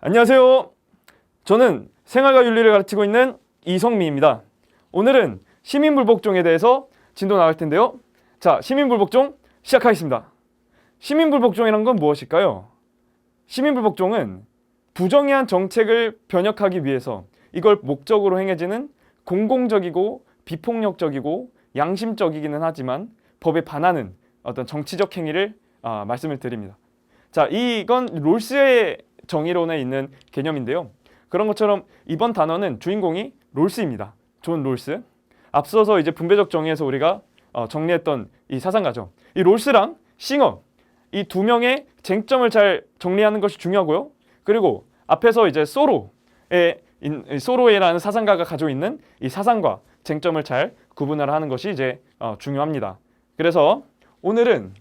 안녕하세요. 저는 생활과 윤리를 가르치고 있는 이성미입니다. 오늘은 시민불복종에 대해서 진도 나갈 텐데요. 자, 시민불복종 시작하겠습니다. 시민불복종이란 건 무엇일까요? 시민불복종은 부정의한 정책을 변혁하기 위해서 이걸 목적으로 행해지는 공공적이고 비폭력적이고 양심적이기는 하지만 법에 반하는 어떤 정치적 행위를 말씀을 드립니다. 자, 이건 롤스의 정의론에 있는 개념인데요. 그런 것처럼 이번 단어는 주인공이 롤스입니다. 존 롤스. 앞서서 이제 분배적 정의에서 우리가 정리했던 이 사상가죠. 이 롤스랑 싱어 이 두 명의 쟁점을 잘 정리하는 것이 중요하고요. 그리고 앞에서 이제 소로에라는 사상가가 가지고 있는 이 사상과 쟁점을 잘 구분을 하는 것이 이제 중요합니다. 그래서 오늘은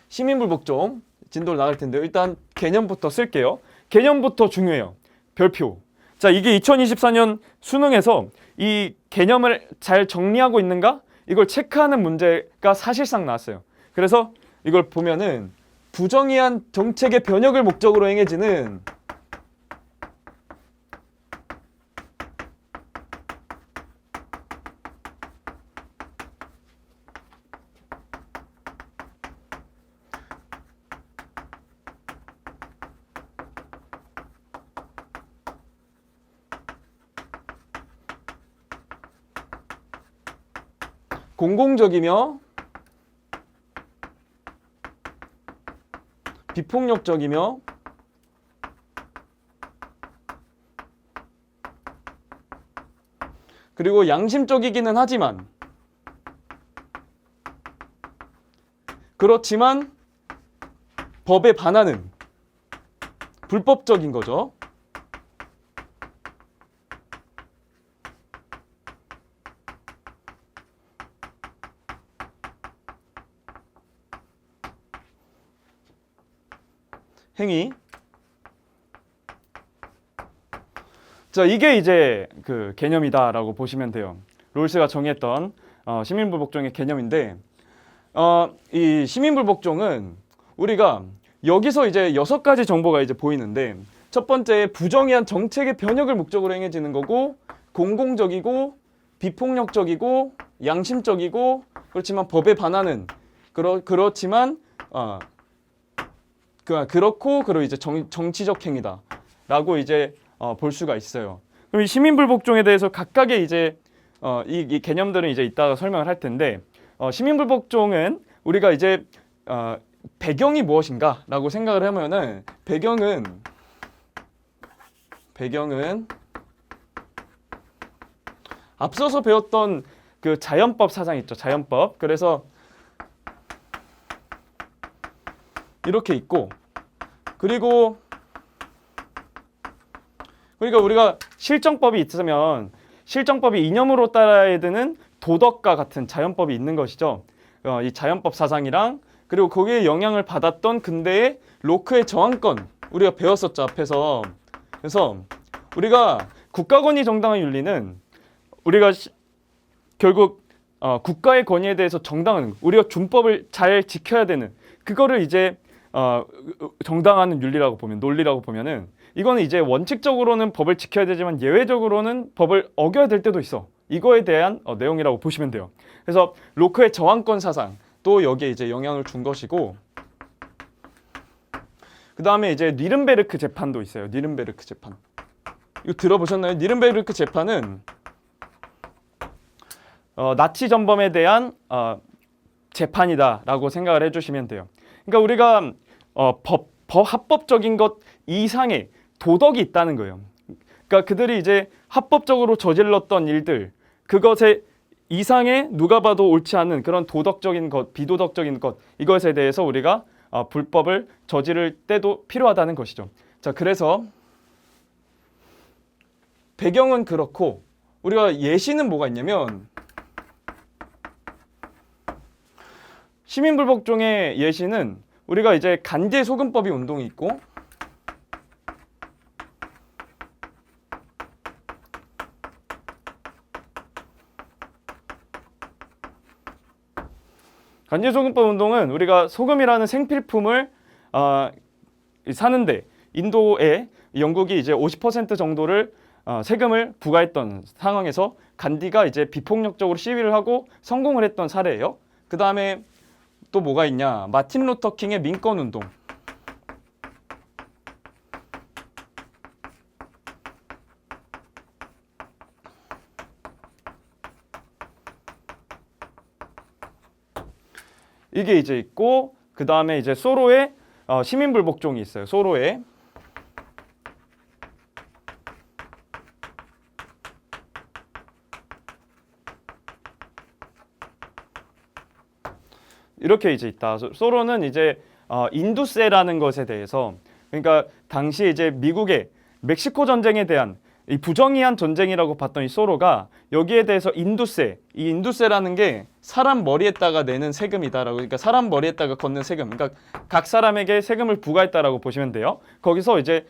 시민불복종 진도를 나갈 텐데요. 일단 개념부터 쓸게요. 개념부터 중요해요. 별표. 자, 이게 2024년 수능에서 이 개념을 잘 정리하고 있는가? 이걸 체크하는 문제가 사실상 나왔어요. 그래서 이걸 보면은 부정의한 정책의 변혁을 목적으로 행해지는 공공적이며 비폭력적이며 그리고 양심적이기는 하지만 그렇지만 법에 반하는 불법적인 거죠. 행위. 자, 이게 이제 그 개념이다라고 보시면 돼요. 롤스가 정의했던 시민불복종의 개념인데, 이 시민불복종은 우리가 여기서 이제 6가지 정보가 이제 보이는데, 첫 번째 부정의한 정책의 변혁을 목적으로 행해지는 거고, 공공적이고 비폭력적이고 양심적이고 그렇지만 법에 반하는 그렇지만 그렇고 그리고 이제 정치적 행위다라고 이제 볼 수가 있어요. 그럼 이 시민불복종에 대해서 각각의 이제 이 개념들은 이제 이따가 설명을 할 텐데 시민불복종은 우리가 이제 배경이 무엇인가라고 생각을 하면은 배경은 앞서서 배웠던 그 자연법 사상 있죠. 자연법. 그래서 이렇게 있고 그리고 그러니까 우리가 실정법이 있으면 실정법이 이념으로 따라야 되는 도덕과 같은 자연법이 있는 것이죠. 이 자연법 사상이랑 그리고 거기에 영향을 받았던 근대의 로크의 저항권 우리가 배웠었죠 앞에서. 그래서 우리가 국가 권위 정당화 윤리는 우리가 결국 국가의 권위에 대해서 정당한 우리가 준법을 잘 지켜야 되는 그거를 이제 정당화하는 윤리라고 보면 논리라고 보면은 이거는 이제 원칙적으로는 법을 지켜야 되지만 예외적으로는 법을 어겨야 될 때도 있어. 이거에 대한 내용이라고 보시면 돼요. 그래서 로크의 저항권 사상 또 여기에 이제 영향을 준 것이고 그 다음에 이제 뉘른베르크 재판도 있어요. 뉘른베르크 재판. 이거 들어보셨나요? 뉘른베르크 재판은 나치 전범에 대한 재판이다라고 생각을 해주시면 돼요. 그러니까 우리가 합법적인 것 이상의 도덕이 있다는 거예요. 그러니까 그들이 이제 합법적으로 저질렀던 일들, 그것의 이상의 누가 봐도 옳지 않은 그런 도덕적인 것, 비도덕적인 것, 이것에 대해서 우리가 불법을 저지를 때도 필요하다는 것이죠. 자, 그래서 배경은 그렇고 우리가 예시는 뭐가 있냐면 시민불복종의 예시는 우리가 이제 간제소금법이 운동이 있고 간제소금법 운동은 우리가 소금이라는 생필품을 사는데 인도에 영국이 이제 50% 정도를 세금을 부과했던 상황에서 간디가 이제 비폭력적으로 시위를 하고 성공을 했던 사례예요. 그 다음에 또 뭐가 있냐? 마틴 루터 킹의 민권 운동. 이게 이제 있고, 그 다음에 이제 소로의 시민불복종이 있어요. 소로의. 이렇게 이제 있다. 소로는 이제 인두세라는 것에 대해서, 그러니까 당시 이제 미국의 멕시코 전쟁에 대한 이 부정의한 전쟁이라고 봤던 이 소로가 여기에 대해서 인두세, 이 인두세라는 게 사람 머리에다가 내는 세금이다라고, 그러니까 사람 머리에다가 걷는 세금, 그러니까 각 사람에게 세금을 부과했다라고 보시면 돼요. 거기서 이제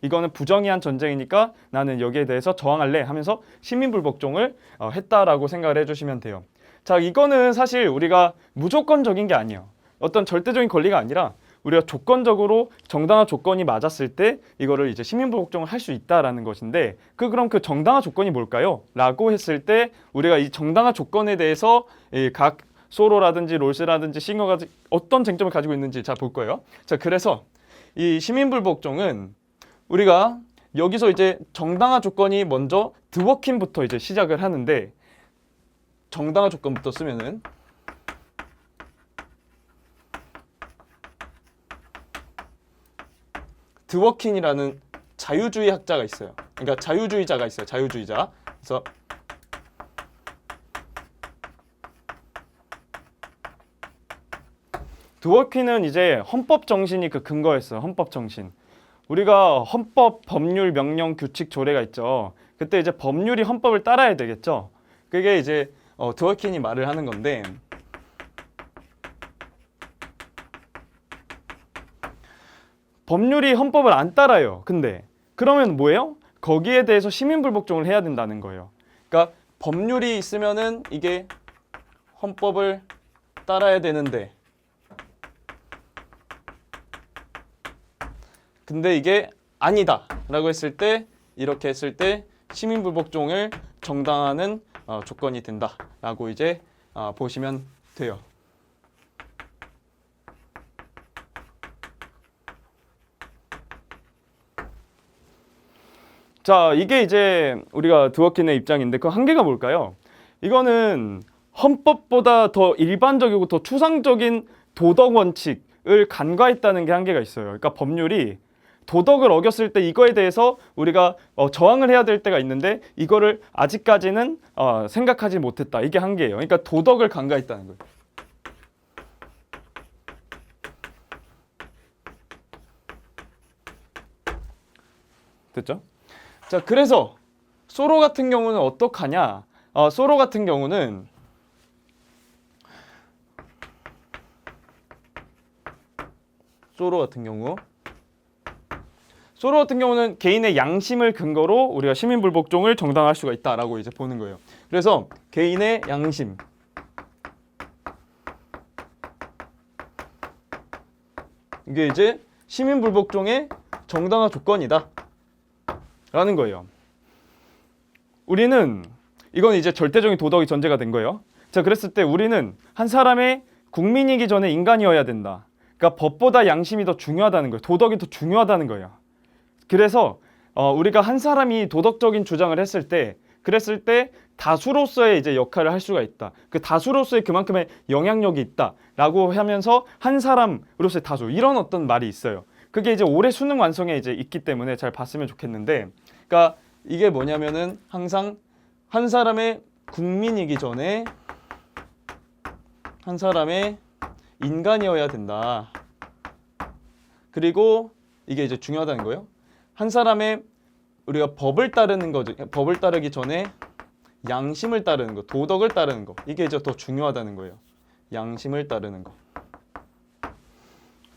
이거는 부정의한 전쟁이니까 나는 여기에 대해서 저항할래 하면서 시민불복종을 했다라고 생각을 해주시면 돼요. 자, 이거는 사실 우리가 무조건적인 게 아니에요. 어떤 절대적인 권리가 아니라 우리가 조건적으로 정당한 조건이 맞았을 때 이거를 이제 시민불복종을 할 수 있다라는 것인데, 그럼 그 정당한 조건이 뭘까요? 라고 했을 때 우리가 이 정당한 조건에 대해서 각 소로라든지 롤스라든지 싱어가 어떤 쟁점을 가지고 있는지 잘 볼 거예요. 자, 그래서 이 시민불복종은 우리가 여기서 이제 정당한 조건이 먼저 드워킹부터 이제 시작을 하는데, 정당한 조건부터 쓰면은 드워킨이라는 자유주의 학자가 있어요. 그러니까 자유주의자가 있어요. 자유주의자. 그래서 드워킨은 이제 헌법 정신이 그 근거였어요. 헌법 정신. 우리가 헌법, 법률, 명령, 규칙, 조례가 있죠. 그때 이제 법률이 헌법을 따라야 되겠죠. 그게 이제 드워킨이 말을 하는 건데, 법률이 헌법을 안 따라요. 근데 그러면 뭐예요? 거기에 대해서 시민불복종을 해야 된다는 거예요. 그러니까 법률이 있으면은 이게 헌법을 따라야 되는데, 근데 이게 아니다 라고 했을 때, 이렇게 했을 때 시민불복종을 정당화하는 조건이 된다 라고 이제 보시면 돼요. 자, 이게 이제 우리가 드워킨의 입장인데 그 한계가 뭘까요? 이거는 헌법보다 더 일반적이고 더 추상적인 도덕 원칙을 간과했다는 게 한계가 있어요. 그러니까 법률이 도덕을 어겼을 때 이거에 대해서 우리가 저항을 해야 될 때가 있는데, 이거를 아직까지는 생각하지 못했다. 이게 한계예요. 그러니까 도덕을 간과했다는 거예요. 됐죠? 자, 그래서 소로 같은 경우는 어떡하냐? 소로 같은 경우는 소로 같은 경우는 개인의 양심을 근거로 우리가 시민불복종을 정당화할 수가 있다라고 이제 보는 거예요. 그래서 개인의 양심, 이게 이제 시민불복종의 정당화 조건이다 라는 거예요. 우리는 이건 이제 절대적인 도덕이 전제가 된 거예요. 자, 그랬을 때 우리는 한 사람의 국민이기 전에 인간이어야 된다. 그러니까 법보다 양심이 더 중요하다는 거예요. 도덕이 더 중요하다는 거예요. 그래서 우리가 한 사람이 도덕적인 주장을 했을 때, 그랬을 때 다수로서의 이제 역할을 할 수가 있다. 그 다수로서의 그만큼의 영향력이 있다라고 하면서 한 사람으로서의 다수, 이런 어떤 말이 있어요. 그게 이제 올해 수능 완성에 이제 있기 때문에 잘 봤으면 좋겠는데, 그러니까 이게 뭐냐면은 항상 한 사람의 국민이기 전에 한 사람의 인간이어야 된다. 그리고 이게 이제 중요하다는 거예요. 한 사람의 우리가 법을 따르는 거죠. 법을 따르기 전에 양심을 따르는 거, 도덕을 따르는 거. 이게 이제 더 중요하다는 거예요. 양심을 따르는 거.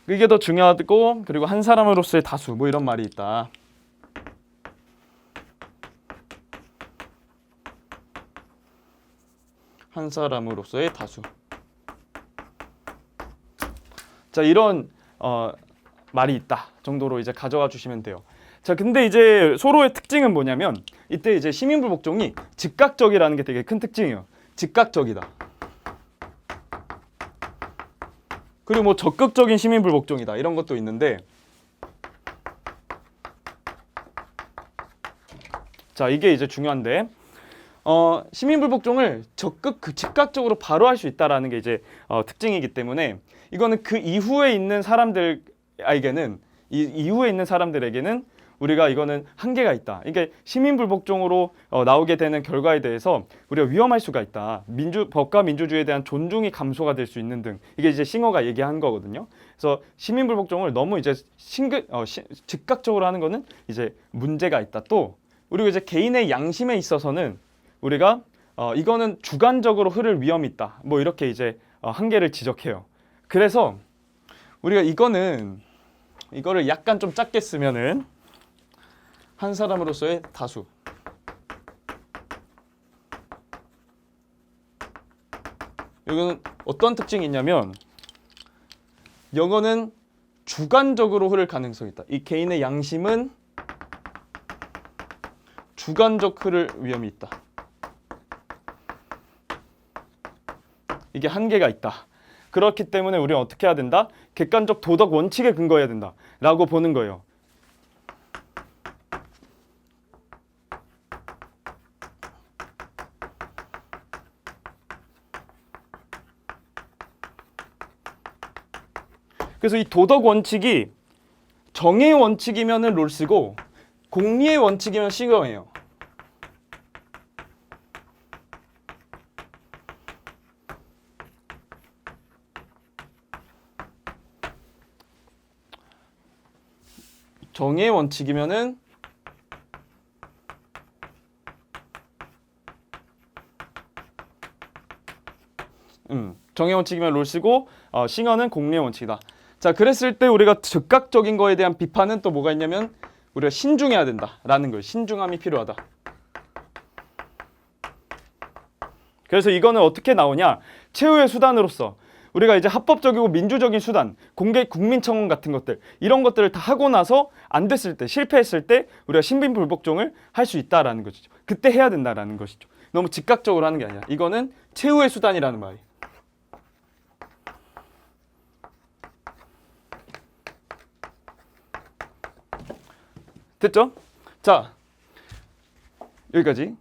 이게 더 중요하고, 그리고 한 사람으로서의 다수, 뭐 이런 말이 있다. 한 사람으로서의 다수. 자, 이런 말이 있다 정도로 이제 가져가 주시면 돼요. 자, 근데 이제 서로의 특징은 뭐냐면 이때 이제 시민불복종이 즉각적이라는 게 되게 큰 특징이에요. 즉각적이다. 그리고 뭐 적극적인 시민불복종이다. 이런 것도 있는데, 자, 이게 이제 중요한데, 시민불복종을 즉각적으로 바로 할 수 있다라는 게 이제 특징이기 때문에 이거는 그 이후에 있는 사람들에게는 이후에 있는 사람들에게는 우리가 이거는 한계가 있다. 이게 시민불복종으로 나오게 되는 결과에 대해서 우리가 위험할 수가 있다. 법과 민주주의에 대한 존중이 감소가 될 수 있는 등 이게 이제 싱어가 얘기한 거거든요. 그래서 시민불복종을 너무 이제 즉각적으로 하는 거는 이제 문제가 있다. 또 그리고 이제 개인의 양심에 있어서는 우리가 이거는 주관적으로 흐를 위험이 있다. 뭐 이렇게 이제 한계를 지적해요. 그래서 우리가 이거를 약간 좀 작게 쓰면은 한 사람으로서의 다수. 이거는 어떤 특징이 있냐면 이거는 주관적으로 흐를 가능성이 있다. 이 개인의 양심은 주관적 흐를 위험이 있다. 이게 한계가 있다. 그렇기 때문에 우리는 어떻게 해야 된다? 객관적 도덕 원칙에 근거해야 된다. 라고 보는 거예요. 그래서 이 도덕 원칙이 정의의 원칙이면은 롤스고 공리의 원칙이면 싱어예요. 정의의 원칙이면은 정의의 원칙이면 롤스고 싱어는 공리의 원칙이다. 자, 그랬을 때 우리가 즉각적인 거에 대한 비판은 또 뭐가 있냐면 우리가 신중해야 된다라는 거예요. 신중함이 필요하다. 그래서 이거는 어떻게 나오냐? 최후의 수단으로서 우리가 이제 합법적이고 민주적인 수단, 공개 국민청원 같은 것들 이런 것들을 다 하고 나서 안 됐을 때, 실패했을 때 우리가 신민불복종을 할 수 있다라는 것이죠. 그때 해야 된다라는 것이죠. 너무 즉각적으로 하는 게 아니라 이거는 최후의 수단이라는 말이에요. 됐죠? 자, 여기까지.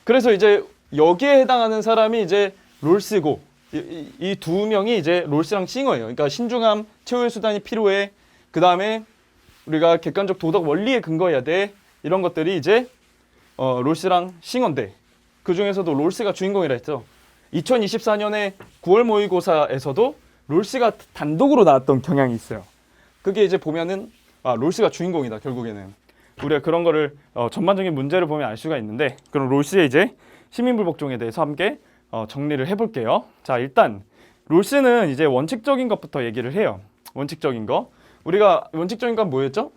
그래서 이제 여기에 해당하는 사람이 이제 롤스고 이 두 명이 이제 롤스랑 싱어예요. 그러니까 신중함, 최후의 수단이 필요해. 그 다음에 우리가 객관적 도덕 원리에 근거해야 돼. 이런 것들이 이제 롤스랑 싱어인데 그 중에서도 롤스가 주인공이라 했죠. 2024년에 9월 모의고사에서도 롤스가 단독으로 나왔던 경향이 있어요. 그게 이제 보면은 롤스가 주인공이다 결국에는. 우리가 그런 거를 전반적인 문제를 보면 알 수가 있는데 그럼 롤스의 이제 시민불복종에 대해서 함께 정리를 해볼게요. 자, 일단 롤스는 이제 원칙적인 것부터 얘기를 해요. 원칙적인 거. 우리가 원칙적인 건 뭐였죠?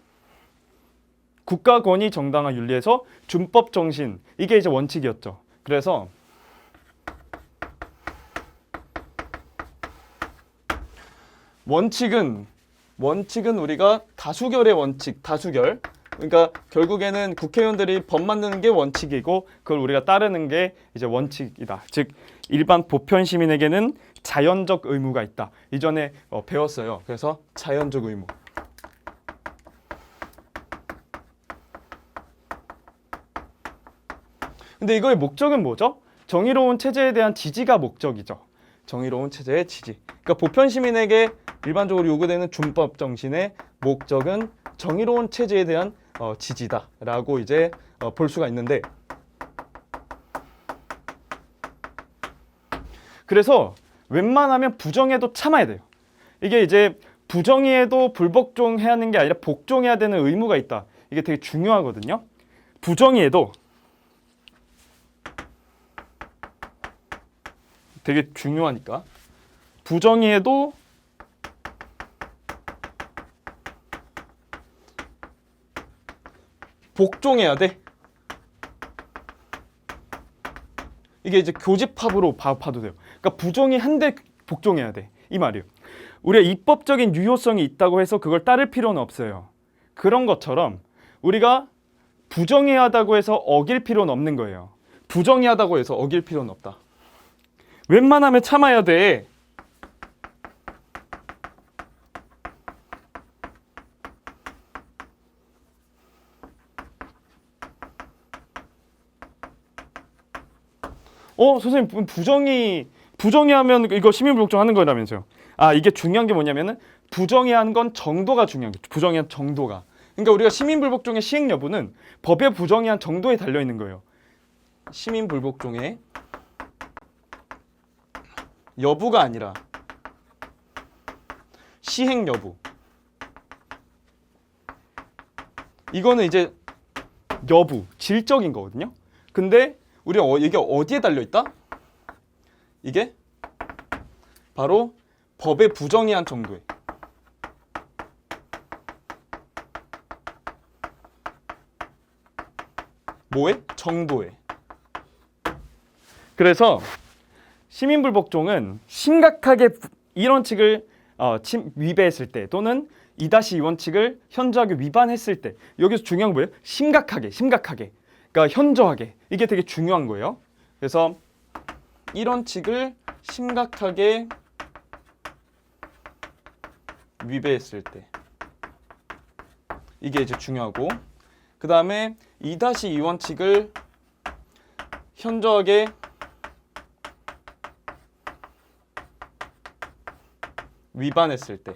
국가 권위 정당화 윤리에서 준법 정신. 이게 이제 원칙이었죠. 그래서 원칙은 우리가 다수결의 원칙, 다수결. 그러니까 결국에는 국회의원들이 법 만드는 게 원칙이고 그걸 우리가 따르는 게 이제 원칙이다. 즉 일반 보편 시민에게는 자연적 의무가 있다. 이전에 배웠어요. 그래서 자연적 의무. 근데 이거의 목적은 뭐죠? 정의로운 체제에 대한 지지가 목적이죠. 정의로운 체제의 지지. 그러니까 보편 시민에게 일반적으로 요구되는 준법 정신의 목적은 정의로운 체제에 대한 지지다라고 이제 볼 수가 있는데, 그래서 웬만하면 부정해도 참아야 돼요. 이게 이제 부정의에도 불복종해야 하는 게 아니라 복종해야 되는 의무가 있다. 이게 되게 중요하거든요. 부정의에도 되게 중요하니까 부정의에도 복종해야 돼. 이게 이제 교집합으로 봐도 돼요. 그러니까 부정이 한데 복종해야 돼. 이 말이에요. 우리가 입법적인 유효성이 있다고 해서 그걸 따를 필요는 없어요. 그런 것처럼 우리가 부정의하다고 해서 어길 필요는 없는 거예요. 부정의하다고 해서 어길 필요는 없다. 웬만하면 참아야 돼. 선생님 부정의하면 이거 시민불복종 하는 거라면서요. 아, 이게 중요한 게 뭐냐면은 부정의한 건 정도가 중요한 거죠. 부정의한 정도가. 그러니까 우리가 시민불복종의 시행 여부는 법에 부정의한 정도에 달려 있는 거예요. 시민불복종의 여부가 아니라 시행 여부. 이거는 이제 여부, 질적인 거거든요. 근데 우리가 이게 어디에 달려 있다? 이게 바로 법에 부정의한 정도에. 뭐에? 정도에. 그래서 시민불복종은 심각하게 이 원칙을 위배했을 때 또는 2-2 원칙을 현저하게 위반했을 때, 여기서 중요한 건 뭐예요? 심각하게. 그러니까 현저하게. 이게 되게 중요한 거예요. 그래서 1원칙을 심각하게 위배했을 때, 이게 이제 중요하고, 그 다음에 2-2 원칙을 현저하게 위반했을 때,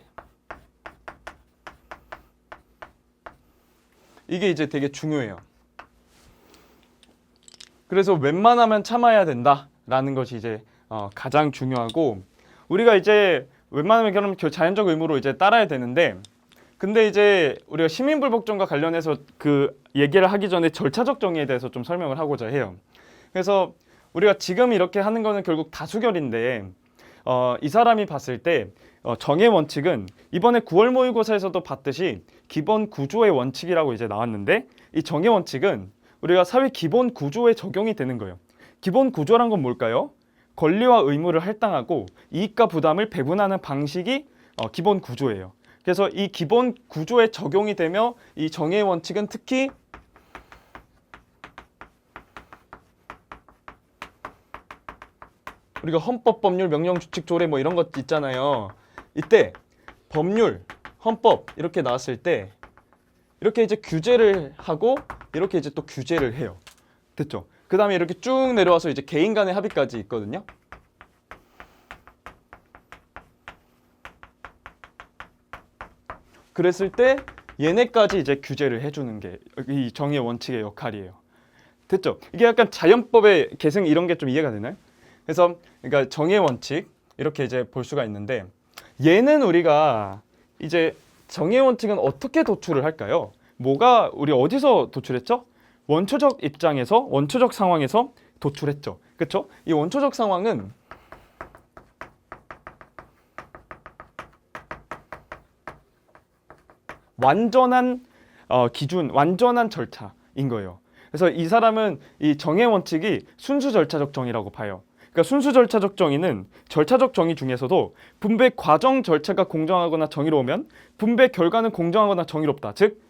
이게 이제 되게 중요해요. 그래서 웬만하면 참아야 된다라는 것이 이제 가장 중요하고, 우리가 이제 웬만하면 그럼 자연적 의무로 이제 따라야 되는데, 근데 이제 우리가 시민불복종과 관련해서 그 얘기를 하기 전에 절차적 정의에 대해서 좀 설명을 하고자 해요. 그래서 우리가 지금 이렇게 하는 거는 결국 다수결인데, 이 사람이 봤을 때 정의 원칙은 이번에 9월 모의고사에서도 봤듯이 기본 구조의 원칙이라고 이제 나왔는데, 이 정의 원칙은 우리가 사회 기본 구조에 적용이 되는 거예요. 기본 구조란 건 뭘까요? 권리와 의무를 할당하고 이익과 부담을 배분하는 방식이 기본 구조예요. 그래서 이 기본 구조에 적용이 되며 이 정의 원칙은 특히 우리가 헌법, 법률, 명령, 규칙, 조례 뭐 이런 것 있잖아요. 이때 법률, 헌법 이렇게 나왔을 때 이렇게 이제 규제를 하고 이렇게 이제 또 규제를 해요. 됐죠? 그 다음에 이렇게 쭉 내려와서 이제 개인 간의 합의까지 있거든요. 그랬을 때 얘네까지 이제 규제를 해주는 게 이 정의 원칙의 역할이에요. 됐죠? 이게 약간 자연법의 계승 이런 게 좀 이해가 되나요? 그래서 그러니까 정의 원칙 이렇게 이제 볼 수가 있는데, 얘는 우리가 이제 정의 원칙은 어떻게 도출을 할까요? 뭐가 우리 어디서 도출했죠? 원초적 입장에서, 원초적 상황에서 도출했죠. 그렇죠? 이 원초적 상황은 완전한 기준, 완전한 절차인 거예요. 그래서 이 사람은 이 정의 원칙이 순수 절차적 정의라고 봐요. 그러니까 순수 절차적 정의는 절차적 정의 중에서도 분배 과정 절차가 공정하거나 정의로우면 분배 결과는 공정하거나 정의롭다. 즉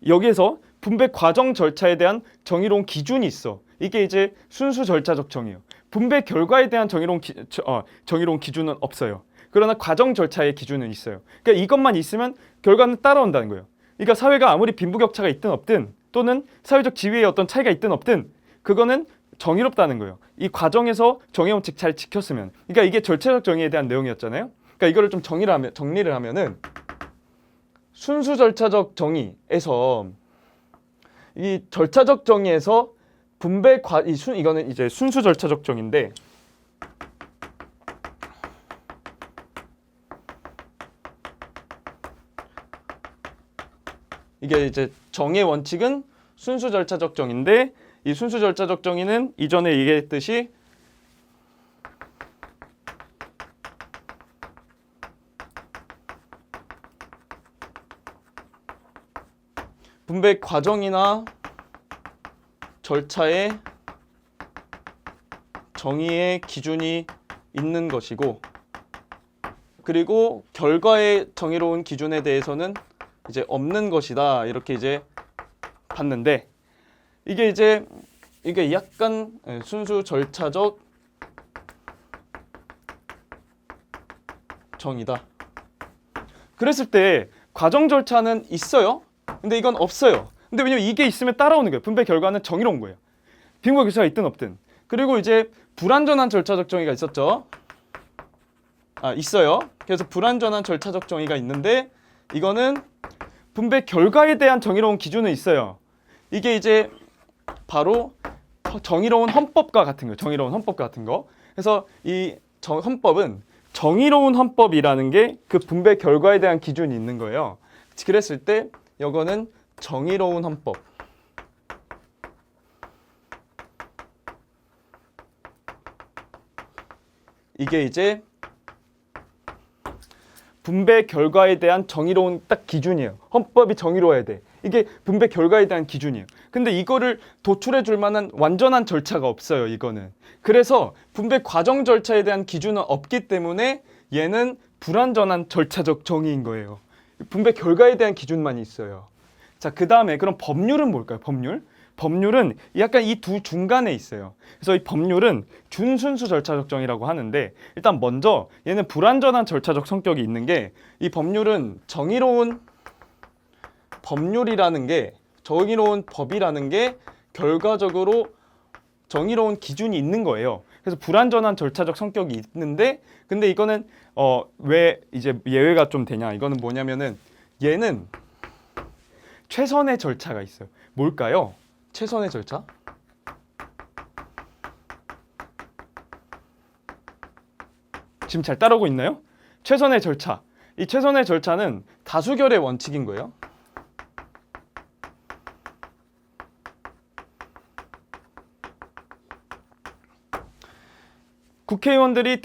여기에서 분배 과정 절차에 대한 정의로운 기준이 있어. 이게 이제 순수 절차적 정의예요. 분배 결과에 대한 정의로운 기준은 없어요. 그러나 과정 절차의 기준은 있어요. 그러니까 이것만 있으면 결과는 따라온다는 거예요. 그러니까 사회가 아무리 빈부격차가 있든 없든 또는 사회적 지위에 어떤 차이가 있든 없든 그거는 정의롭다는 거예요. 이 과정에서 정의 원칙 잘 지켰으면. 그러니까 이게 절차적 정의에 대한 내용이었잖아요. 그러니까 이거를 좀 정리를 하면은 순수 절차적 정의에서 이 절차적 정의에서 이거는 이제 순수 절차적 정의인데, 이게 이제 정의 원칙은 순수 절차적 정의인데, 이 순수 절차적 정의는 이전에 얘기했듯이 분배 과정이나 절차에 정의의 기준이 있는 것이고, 그리고 결과의 정의로운 기준에 대해서는 이제 없는 것이다. 이렇게 이제 봤는데 이게 약간 순수 절차적 정의다. 그랬을 때 과정 절차는 있어요. 근데 이건 없어요. 근데 왜냐면 이게 있으면 따라오는 거예요. 분배 결과는 정의로운 거예요. 빈과 교차가 있든 없든. 그리고 이제 불완전한 절차적 정의가 있었죠. 있어요. 그래서 불완전한 절차적 정의가 있는데 이거는 분배 결과에 대한 정의로운 기준은 있어요. 이게 이제 바로 정의로운 헌법과 같은 거예요. 정의로운 헌법과 같은 거. 그래서 이 헌법은 정의로운 헌법이라는 게 그 분배 결과에 대한 기준이 있는 거예요. 그랬을 때 이거는 정의로운 헌법. 이게 이제 분배 결과에 대한 정의로운 딱 기준이에요. 헌법이 정의로워야 돼. 이게 분배 결과에 대한 기준이에요. 근데 이거를 도출해 줄 만한 완전한 절차가 없어요, 이거는. 그래서 분배 과정 절차에 대한 기준은 없기 때문에 얘는 불완전한 절차적 정의인 거예요. 분배 결과에 대한 기준만 있어요. 자, 그 다음에 그럼 법률은 뭘까요? 법률은 약간 이 두 중간에 있어요. 그래서 이 법률은 준순수 절차적 정의라고 하는데 일단 먼저 얘는 불완전한 절차적 성격이 있는 게 이 법률은 정의로운 법이라는 게 결과적으로 정의로운 기준이 있는 거예요. 그래서 불완전한 절차적 성격이 있는데 근데 이거는 왜 이제 예외가 좀 되냐? 이거는 뭐냐면은 얘는 최선의 절차가 있어요. 뭘까요? 최선의 절차? 지금 잘 따라오고 있나요? 최선의 절차. 이 최선의 절차는 다수결의 원칙인 거예요. 국회의원들이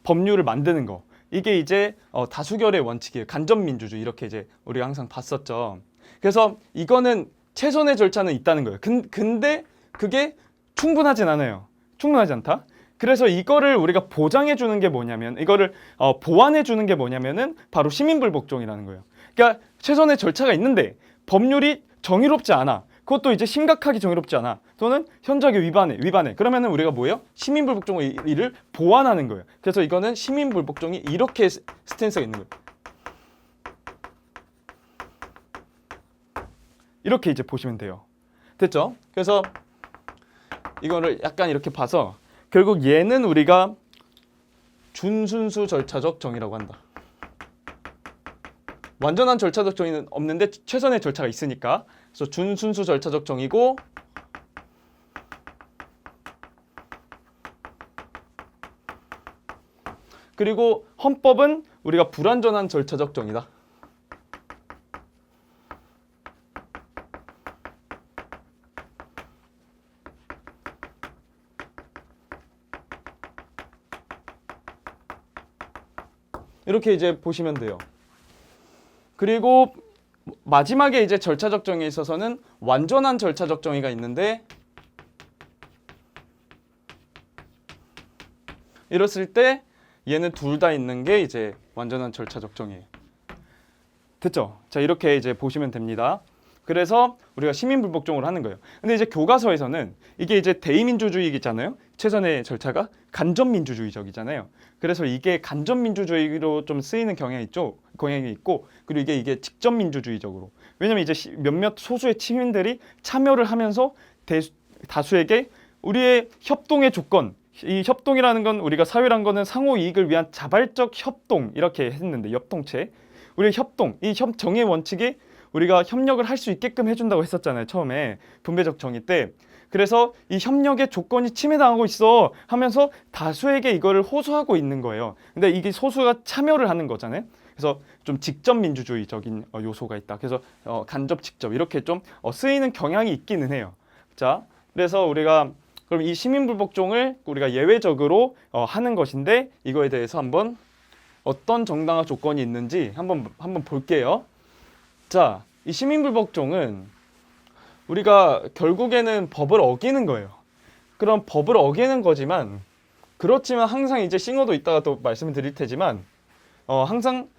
법률을 만드는 거. 이게 이제 다수결의 원칙이에요. 간접민주주의 이렇게 이제 우리가 항상 봤었죠. 그래서 이거는 최선의 절차는 있다는 거예요. 근데 그게 충분하진 않아요. 충분하지 않다. 그래서 이거를 우리가 보장해 주는 게 뭐냐면 이거를 보완해 주는 게 뭐냐면은 바로 시민불복종이라는 거예요. 그러니까 최선의 절차가 있는데 법률이 정의롭지 않아. 그것도 이제 심각하게 정의롭지 않아. 또는 현저하게 위반해. 그러면은 우리가 뭐예요? 시민불복종을 보완하는 거예요. 그래서 이거는 시민불복종이 이렇게 스탠스가 있는 거예요. 이렇게 이제 보시면 돼요. 됐죠? 그래서 이거를 약간 이렇게 봐서 결국 얘는 우리가 준순수 절차적 정의라고 한다. 완전한 절차적 정의는 없는데 최선의 절차가 있으니까 그래서 준순수 절차적 정의고 그리고 헌법은 우리가 불완전한 절차적 정의다. 이렇게 이제 보시면 돼요. 그리고 마지막에 이제 절차적 정의에 있어서는 완전한 절차적 정의가 있는데 이랬을 때 얘는 둘 다 있는 게 이제 완전한 절차적 정의예요. 됐죠? 자, 이렇게 이제 보시면 됩니다. 그래서 우리가 시민불복종을 하는 거예요. 근데 이제 교과서에서는 이게 이제 대의민주주의잖아요. 최선의 절차가 간접민주주의적이잖아요. 그래서 이게 간접민주주의로 좀 쓰이는 경향이 있고, 그리고 이게 직접민주주의적으로. 왜냐면 이제 몇몇 소수의 시민들이 참여를 하면서 다수에게 우리의 협동의 조건, 이 협동이라는 건 우리가 사회란 거는 상호 이익을 위한 자발적 협동 이렇게 했는데 협동체. 우리 협동, 이 정의 원칙이 우리가 협력을 할 수 있게끔 해준다고 했었잖아요. 처음에 분배적 정의 때. 그래서 이 협력의 조건이 침해당하고 있어 하면서 다수에게 이거를 호소하고 있는 거예요. 근데 이게 소수가 참여를 하는 거잖아요. 그래서 좀 직접 민주주의적인 요소가 있다. 그래서 간접 직접 이렇게 좀 쓰이는 경향이 있기는 해요. 자, 그래서 우리가 그럼 이 시민불복종을 우리가 예외적으로 하는 것인데 이거에 대해서 한번 어떤 정당화 조건이 있는지 한번 볼게요. 자, 이 시민불복종은 우리가 결국에는 법을 어기는 거예요. 그럼 법을 어기는 거지만 그렇지만 항상 이제 싱어도 이따가 또 말씀을 드릴 테지만 항상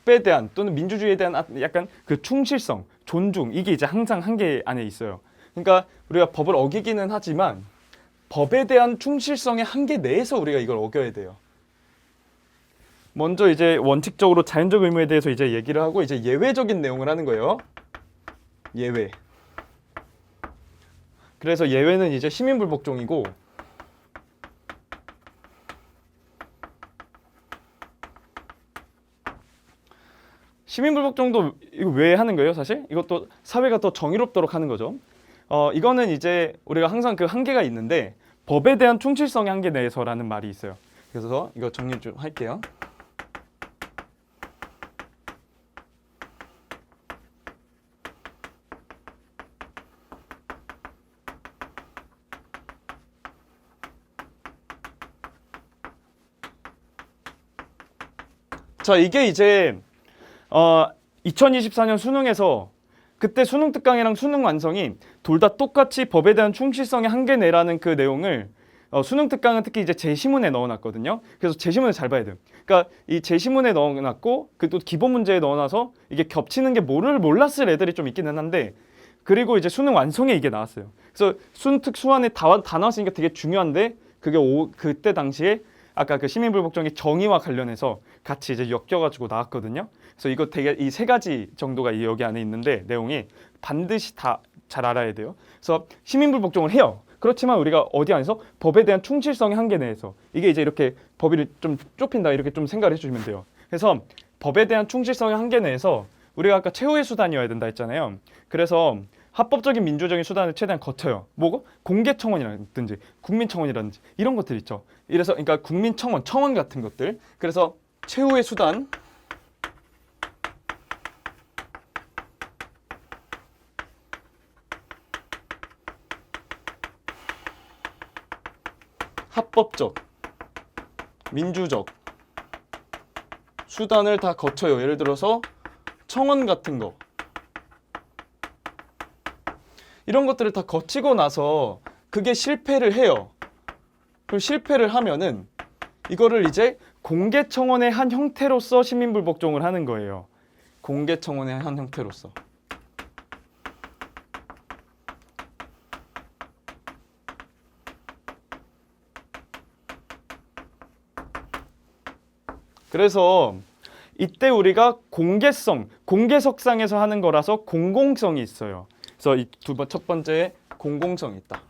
법에 대한 또는 민주주의에 대한 약간 그 충실성, 존중 이게 이제 항상 한계 안에 있어요. 그러니까 우리가 법을 어기기는 하지만 법에 대한 충실성의 한계 내에서 우리가 이걸 어겨야 돼요. 먼저 이제 원칙적으로 자연적 의무에 대해서 이제 얘기를 하고 이제 예외적인 내용을 하는 거예요. 예외. 그래서 예외는 이제 시민불복종이고 시민불복종도 이거 왜 하는 거예요, 사실? 이것도 사회가 더 정의롭도록 하는 거죠. 이거는 이제 우리가 항상 그 한계가 있는데 법에 대한 충실성의 한계 내에서라는 말이 있어요. 그래서 이거 정리 좀 할게요. 자, 이게 이제 2024년 수능에서 그때 수능 특강이랑 수능 완성이 둘 다 똑같이 법에 대한 충실성의 한계 내라는 그 내용을 수능 특강은 특히 이제 제시문에 넣어놨거든요. 그래서 제시문을 잘 봐야 돼요. 그러니까 이 제시문에 넣어놨고 그 또 기본 문제에 넣어놔서 이게 겹치는 게 뭐를 몰랐을 애들이 좀 있기는 한데 그리고 이제 수능 완성에 이게 나왔어요. 그래서 수능특 수완에 다 나왔으니까 되게 중요한데 그게 그때 당시에 아까 그 시민불복종의 정의와 관련해서 같이 이제 엮여가지고 나왔거든요. 그래서 이거 되게 이 세 가지 정도가 여기 안에 있는데 내용이 반드시 다 잘 알아야 돼요. 그래서 시민불복종을 해요. 그렇지만 우리가 어디 안에서 법에 대한 충실성의 한계 내에서 이게 이제 이렇게 법이 좀 좁힌다 이렇게 좀 생각을 해주시면 돼요. 그래서 법에 대한 충실성의 한계 내에서 우리가 아까 최후의 수단이어야 된다 했잖아요. 그래서 합법적인 민주적인 수단을 최대한 거쳐요. 뭐고? 공개청원이라든지 국민청원이라든지 이런 것들 있죠. 이래서 그러니까 국민청원, 청원 같은 것들. 그래서 최후의 수단 합법적, 민주적 수단을 다 거쳐요. 예를 들어서 청원 같은 거 이런 것들을 다 거치고 나서 그게 실패를 해요. 그리고 실패를 하면은 이거를 이제 공개청원의 한 형태로서 시민불복종을 하는 거예요. 공개청원의 한 형태로서. 그래서 이때 우리가 공개성, 공개석상에서 하는 거라서 공공성이 있어요. 그래서 이 첫 번째 공공성이 있다.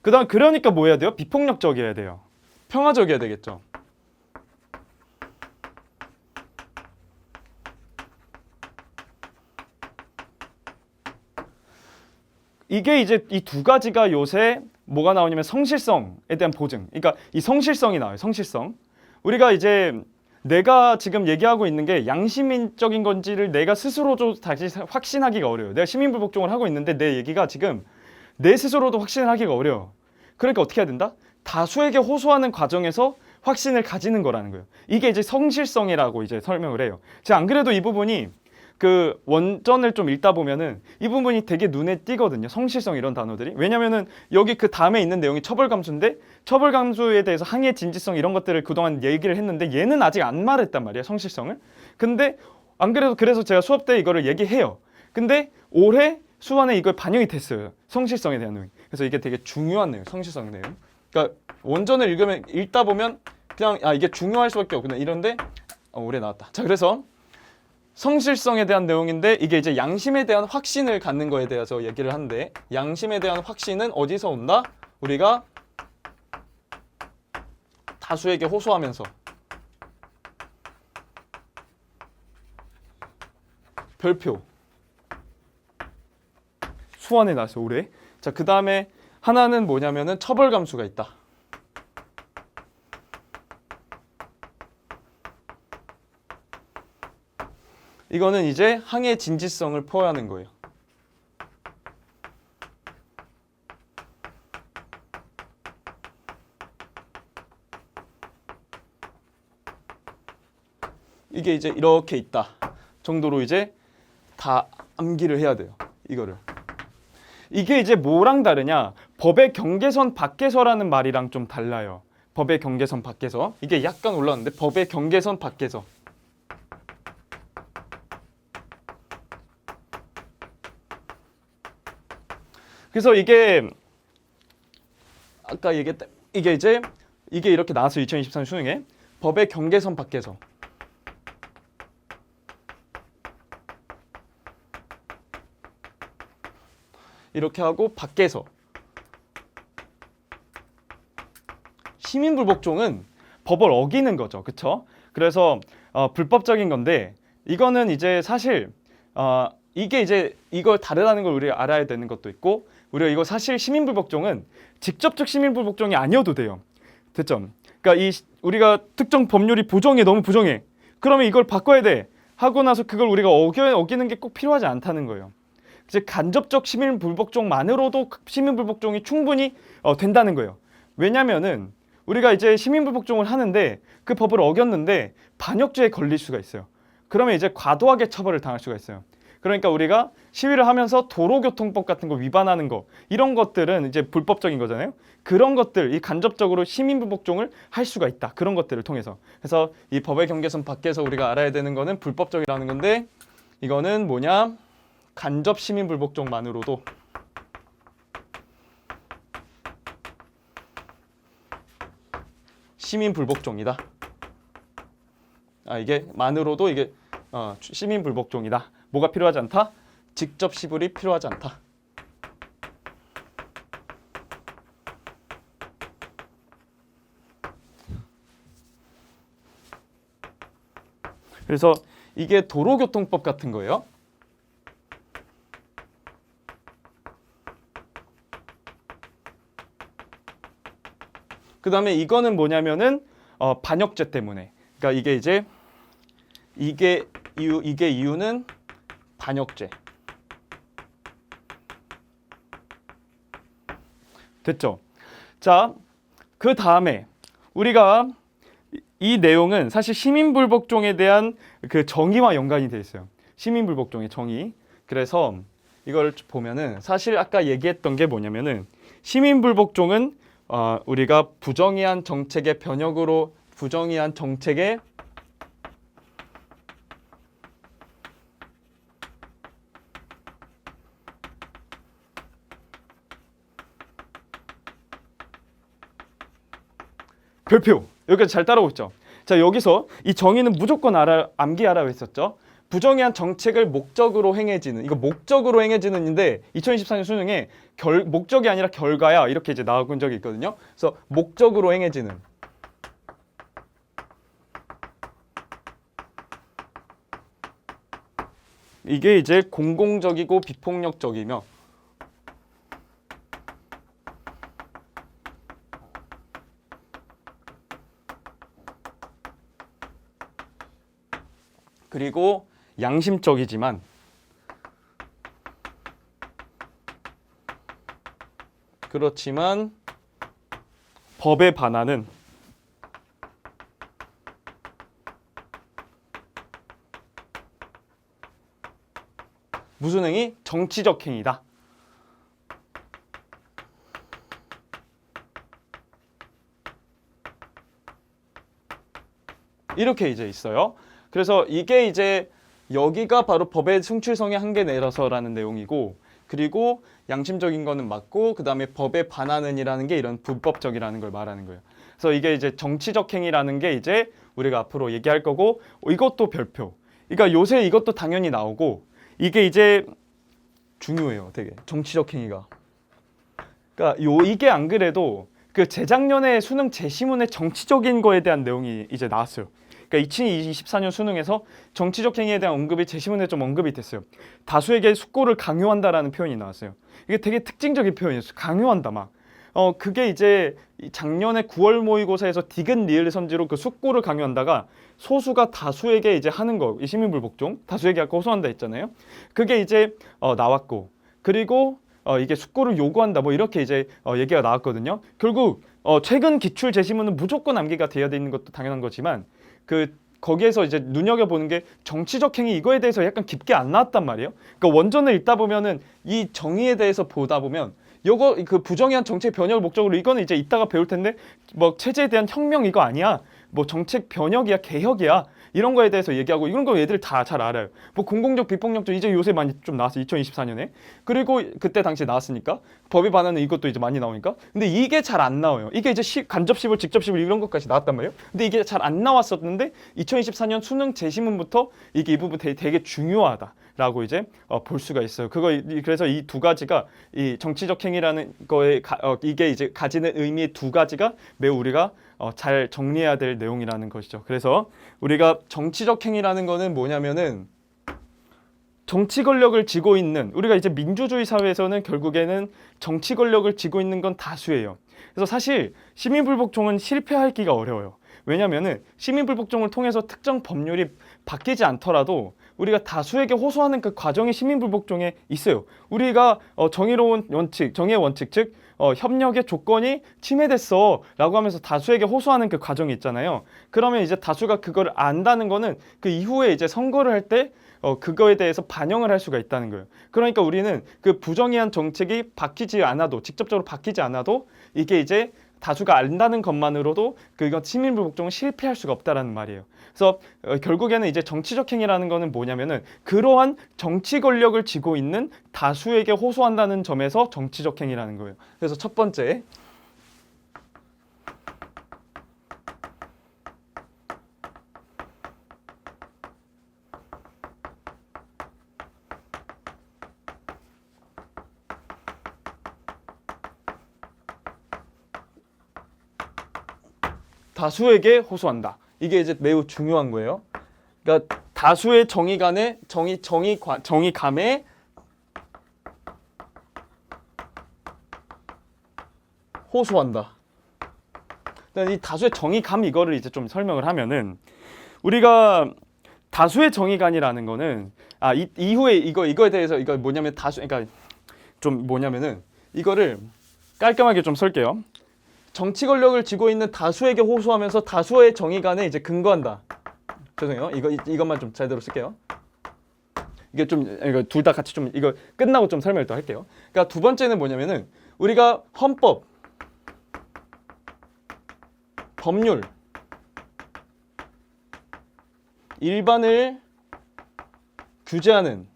그다음 그러니까 뭐 해야 돼요? 비폭력적이어야 돼요. 평화적이어야 되겠죠. 이게 이제 이 두 가지가 요새 뭐가 나오냐면 성실성에 대한 보증. 그러니까 이 성실성이 나와요. 성실성. 우리가 이제 내가 지금 얘기하고 있는 게 양심적인 건지를 내가 스스로도 다시 확신하기가 어려워요. 내가 시민불복종을 하고 있는데 내 얘기가 지금 내 스스로도 확신을 하기가 어려워. 그러니까 어떻게 해야 된다? 다수에게 호소하는 과정에서 확신을 가지는 거라는 거예요. 이게 이제 성실성이라고 이제 설명을 해요. 제가 안 그래도 이 부분이 그 원전을 좀 읽다 보면은 이 부분이 되게 눈에 띄거든요. 성실성 이런 단어들이. 왜냐면은 여기 그 다음에 있는 내용이 처벌감수인데 처벌감수에 대해서 항해 진지성 이런 것들을 그동안 얘기를 했는데 얘는 아직 안 말했단 말이에요. 성실성을. 근데 안 그래도 그래서 제가 수업 때 이거를 얘기해요. 근데 올해 수완에 이걸 반영이 됐어요. 성실성에 대한 내용이. 그래서 이게 되게 중요한 내용, 성실성 내용. 그러니까 원전을 읽다 보면 그냥 이게 중요할 수밖에 없구나 이런데 올해 나왔다. 자, 그래서 성실성에 대한 내용인데 이게 이제 양심에 대한 확신을 갖는 거에 대해서 얘기를 하는데 양심에 대한 확신은 어디서 온다? 우리가 다수에게 호소하면서 별표 수완에 나왔어 올해. 자, 그 다음에 하나는 뭐냐면은 처벌 감수가 있다. 이거는 이제 항해 진지성을 포함하는 거예요. 이게 이제 이렇게 있다 정도로 이제 다 암기를 해야 돼요. 이거를. 이게 이제 뭐랑 다르냐? 법의 경계선 밖에서라는 말이랑 좀 달라요. 법의 경계선 밖에서. 이게 약간 올라왔는데 법의 경계선 밖에서. 그래서 이게 아까 얘기했다. 이게 이렇게 나왔어요. 2023 수능에. 법의 경계선 밖에서. 이렇게 하고 밖에서. 시민불복종은 법을 어기는 거죠. 그쵸? 그래서 불법적인 건데 이거는 이제 사실 이게 이제 이걸 다르다는 걸 우리가 알아야 되는 것도 있고 우리가 이거 사실 시민불복종은 직접적 시민불복종이 아니어도 돼요. 됐죠? 그러니까 우리가 특정 법률이 부정해 너무 부정해. 그러면 이걸 바꿔야 돼. 하고 나서 그걸 우리가 어기는 게 꼭 필요하지 않다는 거예요. 이제 간접적 시민불복종만으로도 시민불복종이 충분히 된다는 거예요. 왜냐면은 우리가 이제 시민불복종을 하는데 그 법을 어겼는데 반역죄에 걸릴 수가 있어요. 그러면 이제 과도하게 처벌을 당할 수가 있어요. 그러니까 우리가 시위를 하면서 도로교통법 같은 거 위반하는 거 이런 것들은 이제 불법적인 거잖아요. 그런 것들 이 간접적으로 시민불복종을 할 수가 있다. 그런 것들을 통해서. 그래서 이 법의 경계선 밖에서 우리가 알아야 되는 거는 불법적이라는 건데 이거는 뭐냐? 간접 시민불복종만으로도 시민불복종이다. 이게 만으로도 이게 시민불복종이다. 뭐가 필요하지 않다? 직접 시불이 필요하지 않다. 그래서 이게 도로교통법 같은 거예요. 그 다음에 이거는 뭐냐면은 반역죄 때문에. 그러니까 이게 이유는 반역죄. 됐죠? 자, 그 다음에 우리가 이 내용은 사실 시민불복종에 대한 그 정의와 연관이 돼 있어요. 시민불복종의 정의. 그래서 이걸 보면은 사실 아까 얘기했던 게 뭐냐면은 시민불복종은 우리가 부정의한 정책의 변혁으로 부정의한 정책의 별표. 여기까지 잘 따라오고 있죠. 자, 여기서 이 정의는 무조건 암기하라고 했었죠. 부정의한 정책을 목적으로 행해지는 이거 목적으로 행해지는인데 2024년 수능에 목적이 아니라 결과야 이렇게 이제 나온 적이 있거든요. 그래서 목적으로 행해지는 이게 이제 공공적이고 비폭력적이며 그리고 양심적이지만 그렇지만 법에 반하는 무슨 행위? 정치적 행위다. 이렇게 이제 있어요. 그래서 이게 이제 여기가 바로 법의 충실성의 한계 내려서라는 내용이고 그리고 양심적인 거는 맞고 그 다음에 법에 반하는이라는 게 이런 불법적이라는 걸 말하는 거예요. 그래서 이게 이제 정치적 행위라는 게 이제 우리가 앞으로 얘기할 거고 이것도 별표. 그러니까 요새 이것도 당연히 나오고 이게 이제 중요해요. 되게 정치적 행위가. 그러니까 이게 안 그래도 그 재작년에 수능 제시문에 정치적인 거에 대한 내용이 이제 나왔어요. 그러니까 2024년 수능에서 정치적 행위에 대한 언급이 제시문에 좀 언급이 됐어요. 다수에게 숙고를 강요한다라는 표현이 나왔어요. 이게 되게 특징적인 표현이었어요. 강요한다 막. 그게 이제 작년에 9월 모의고사에서 디귿 리을 선지로 그 숙고를 강요한다가 소수가 다수에게 이제 하는 거, 이 시민불복종, 다수에게 아까 호소한다 했잖아요. 그게 이제 나왔고, 그리고 이게 숙고를 요구한다, 뭐 이렇게 이제 얘기가 나왔거든요. 결국 최근 기출 제시문은 무조건 암기가 되어야 되는 것도 당연한 거지만 거기에서 이제 눈여겨보는 게 정치적 행위 이거에 대해서 약간 깊게 안 나왔단 말이에요. 그러니까 원전을 읽다 보면은 이 정의에 대해서 보다 보면 요거 그 부정의한 정책 변혁을 목적으로 이거는 이제 이따가 배울 텐데 뭐 체제에 대한 혁명 이거 아니야. 뭐 정책 변혁이야, 개혁이야. 이런 거에 대해서 얘기하고 이런 거 애들 다 잘 알아요. 뭐 공공적 비폭력도 이제 요새 많이 좀 나왔어. 2024년에. 그리고 그때 당시에 나왔으니까 법에 반하는 이것도 이제 많이 나오니까. 근데 이게 잘 안 나와요. 이게 이제 간접 시불, 직접 시불 이런 것까지 나왔단 말이에요. 근데 이게 잘 안 나왔었는데 2024년 수능 재시문부터 이게 이 부분 되게 중요하다라고 이제 볼 수가 있어요. 그래서 이 두 가지가 이 정치적 행위라는 거에 이게 이제 가지는 의미의 두 가지가 매우 우리가 잘 정리해야 될 내용이라는 것이죠. 그래서 우리가 정치적 행위라는 거는 뭐냐면은 정치 권력을 쥐고 있는 우리가 이제 민주주의 사회에서는 결국에는 정치 권력을 쥐고 있는 건 다수예요. 그래서 사실 시민불복종은 실패하기가 어려워요. 왜냐면은 시민불복종을 통해서 특정 법률이 바뀌지 않더라도 우리가 다수에게 호소하는 그 과정이 시민불복종에 있어요. 우리가 정의로운 원칙, 정의의 원칙, 즉 협력의 조건이 침해됐어 라고 하면서 다수에게 호소하는 그 과정이 있잖아요. 그러면 이제 다수가 그걸 안다는 거는 그 이후에 이제 선거를 할 때 그거에 대해서 반영을 할 수가 있다는 거예요. 그러니까 우리는 그 부정의한 정책이 바뀌지 않아도 직접적으로 바뀌지 않아도 이게 이제 다수가 안다는 것만으로도 그건 시민불복종은 실패할 수가 없다라는 말이에요. 그래서 결국에는 이제 정치적 행위라는 거는 뭐냐면은 그러한 정치 권력을 쥐고 있는 다수에게 호소한다는 점에서 정치적 행위라는 거예요. 그래서 첫 번째 다수에게 호소한다. 이게 이제 매우 중요한 거예요. 그러니까 다수의 정의감에 호소한다. 이 다수의 정의감 이거를 이제 좀 설명을 하면은 우리가 다수의 정의감이라는 거는 이후에 이거에 대해서 이거 뭐냐면 그러니까 좀 뭐냐면은 이거를 깔끔하게 좀 설게요. 정치 권력을 쥐고 있는 다수에게 호소하면서 다수의 정의감에 이제 근거한다. 죄송해요. 이것만 좀 제대로 쓸게요. 이게 좀 이거 둘 다 같이 좀 이거 끝나고 좀 설명을 또 할게요. 그러니까 두 번째는 뭐냐면은 우리가 헌법, 법률, 일반을 규제하는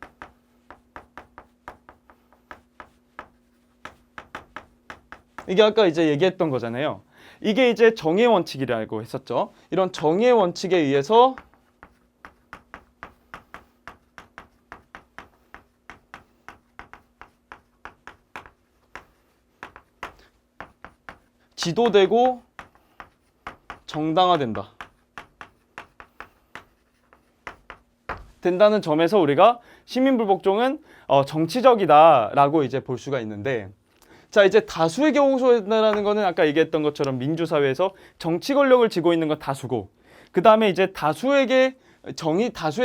이게 아까 이제 얘기했던 거잖아요. 이게 이제 정의 원칙이라고 했었죠. 이런 정의 원칙에 의해서 지도되고 정당화된다. 된다는 점에서 우리가 시민불복종은 정치적이다라고 이제 볼 수가 있는데, 자 이제 다수에게 호소한다는 거는 아까 얘기했던 것처럼 민주사회에서 정치 권력을 쥐고 있는 건 다수고, 그 다음에 이제 다수의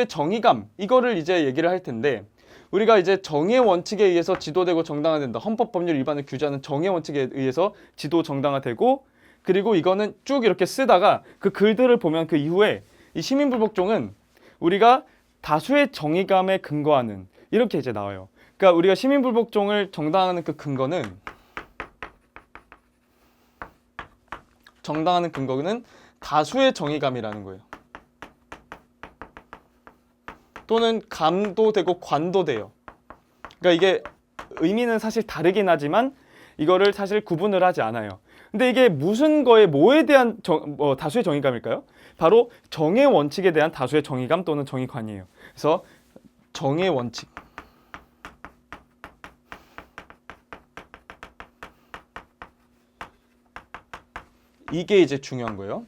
정의감 이거를 이제 얘기를 할 텐데, 우리가 이제 정의 원칙에 의해서 지도되고 정당화된다. 헌법 법률 위반을 규제하는 정의 원칙에 의해서 지도 정당화되고, 그리고 이거는 쭉 이렇게 쓰다가 그 글들을 보면 그 이후에 이 시민불복종은 우리가 다수의 정의감에 근거하는 이렇게 이제 나와요. 그러니까 우리가 시민불복종을 정당화하는 그 근거는 다수의 정의감이라는 거예요. 또는 감도 되고 관도 돼요. 그러니까 이게 의미는 사실 다르긴 하지만 이거를 사실 구분을 하지 않아요. 근데 이게 무슨 거에 뭐에 대한 다수의 정의감일까요? 바로 정의 원칙에 대한 다수의 정의감 또는 정의관이에요. 그래서 정의 원칙. 이게 이제 중요한 거예요.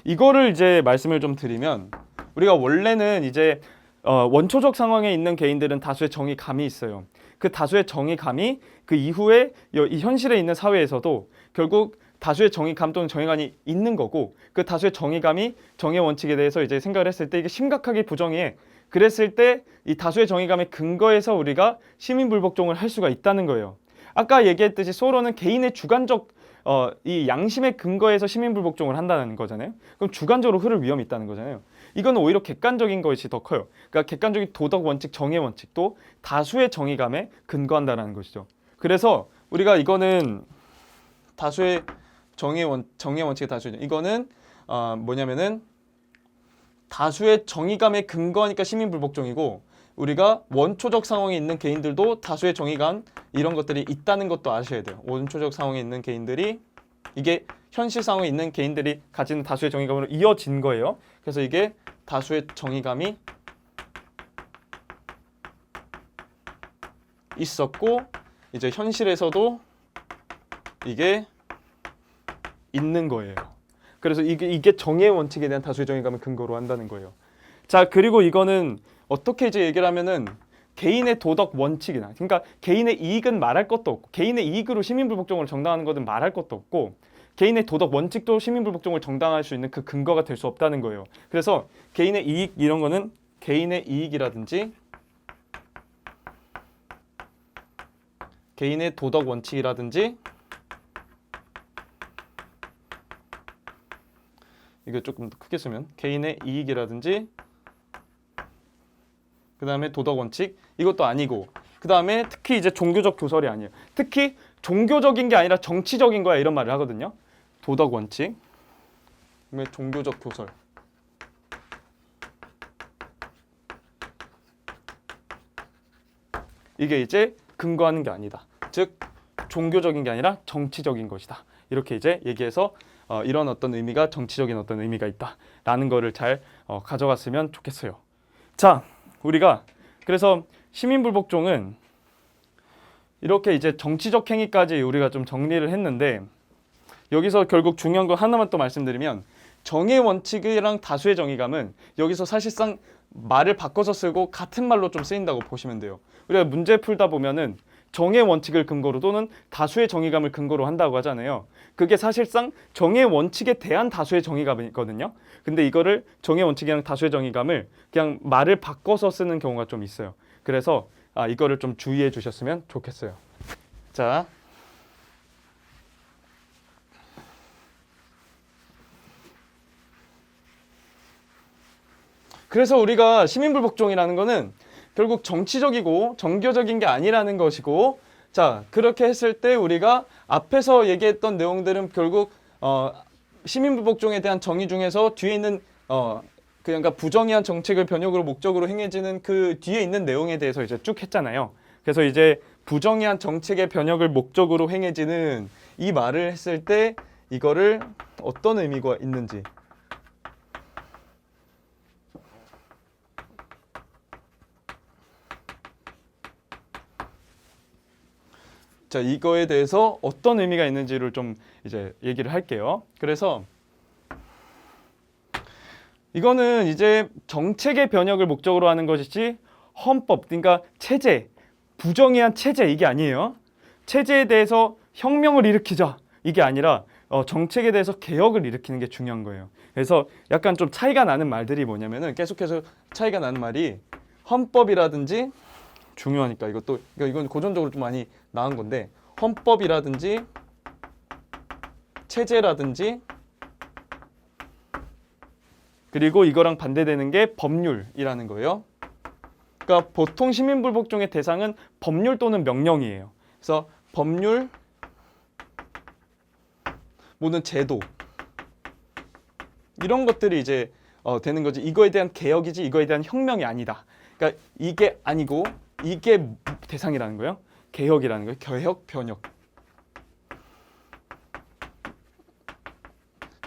이거를 이제 말씀을 좀 드리면, 우리가 원래는 이제 원초적 상황에 있는 개인들은 다수의 정의감이 있어요. 그 다수의 정의감이 그 이후에 이 현실에 있는 사회에서도 결국 다수의 정의감 또는 정의관이 있는 거고, 그 다수의 정의감이 정의 원칙에 대해서 이제 생각을 했을 때 이게 심각하게 부정해. 그랬을 때 이 다수의 정의감의 근거에서 우리가 시민불복종을 할 수가 있다는 거예요. 아까 얘기했듯이 소로는 개인의 주관적 이 양심의 근거에서 시민불복종을 한다는 거잖아요. 그럼 주관적으로 흐를 위험이 있다는 거잖아요. 이건 오히려 객관적인 것이 더 커요. 그러니까 객관적인 도덕 원칙, 정의 원칙도 다수의 정의감에 근거한다는 것이죠. 그래서 우리가 이거는 다수의 정의 원칙의 다수의 이거는 뭐냐면은 다수의 정의감의 근거니까 시민불복종이고 우리가 원초적 상황에 있는 개인들도 다수의 정의감 이런 것들이 있다는 것도 아셔야 돼요. 원초적 상황에 있는 개인들이 이게 현실 상황에 있는 개인들이 가지는 다수의 정의감으로 이어진 거예요. 그래서 이게 다수의 정의감이 있었고 이제 현실에서도 이게 있는 거예요. 그래서 이게 정의 원칙에 대한 다수의 정의감을 근거로 한다는 거예요. 자, 그리고 이거는 어떻게 이제 얘기를 하면은 개인의 도덕 원칙이나 그러니까 개인의 이익은 말할 것도 없고 개인의 이익으로 시민불복종을 정당하는 것은 말할 것도 없고 개인의 도덕 원칙도 시민불복종을 정당할 수 있는 그 근거가 될 수 없다는 거예요. 그래서 개인의 이익 이런 거는 개인의 이익이라든지 개인의 도덕 원칙이라든지 이거 조금 더 크게 쓰면 개인의 이익이라든지 그 다음에 도덕 원칙 이것도 아니고 그 다음에 특히 이제 종교적 교설이 아니에요. 특히 종교적인 게 아니라 정치적인 거야 이런 말을 하거든요. 도덕 원칙 그다음에 종교적 교설 이게 이제 근거하는 게 아니다. 즉 종교적인 게 아니라 정치적인 것이다. 이렇게 이제 얘기해서 이런 어떤 의미가 정치적인 어떤 의미가 있다라는 거를 잘 가져갔으면 좋겠어요. 자, 우리가 그래서 시민불복종은 이렇게 이제 정치적 행위까지 우리가 좀 정리를 했는데 여기서 결국 중요한 거 하나만 또 말씀드리면 정의 원칙이랑 다수의 정의감은 여기서 사실상 말을 바꿔서 쓰고 같은 말로 좀 쓰인다고 보시면 돼요. 우리가 문제 풀다 보면은 정의 원칙을 근거로 또는 다수의 정의감을 근거로 한다고 하잖아요. 그게 사실상 정의 원칙에 대한 다수의 정의감이거든요. 근데 이거를 정의 원칙이랑 다수의 정의감을 그냥 말을 바꿔서 쓰는 경우가 좀 있어요. 그래서 이거를 좀 주의해 주셨으면 좋겠어요. 자, 그래서 우리가 시민불복종이라는 거는 결국 정치적이고 정교적인 게 아니라는 것이고 자 그렇게 했을 때 우리가 앞에서 얘기했던 내용들은 결국 시민불복종에 대한 정의 중에서 뒤에 있는 그러니까 부정의한 정책을 변혁으로 목적으로 행해지는 그 뒤에 있는 내용에 대해서 이제 쭉 했잖아요. 그래서 이제 부정의한 정책의 변혁을 목적으로 행해지는 이 말을 했을 때 이거를 어떤 의미가 있는지 자, 이거에 대해서 어떤 의미가 있는지를 좀 이제 얘기를 할게요. 그래서 이거는 이제 정책의 변혁을 목적으로 하는 것이지 헌법, 그러니까 체제, 부정의한 체제 이게 아니에요. 체제에 대해서 혁명을 일으키자 이게 아니라 정책에 대해서 개혁을 일으키는 게 중요한 거예요. 그래서 약간 좀 차이가 나는 말들이 뭐냐면은 계속해서 차이가 나는 말이 헌법이라든지 중요하니까 이것도 이건 고전적으로 좀 많이 나은 건데 헌법이라든지 체제라든지 그리고 이거랑 반대되는 게 법률이라는 거예요. 그러니까 보통 시민불복종의 대상은 법률 또는 명령이에요. 그래서 법률, 모든 제도 이런 것들이 이제 되는 거지. 이거에 대한 개혁이지 이거에 대한 혁명이 아니다. 그러니까 이게 아니고 이게 대상이라는 거예요. 개혁이라는 거예요. 개혁, 변혁.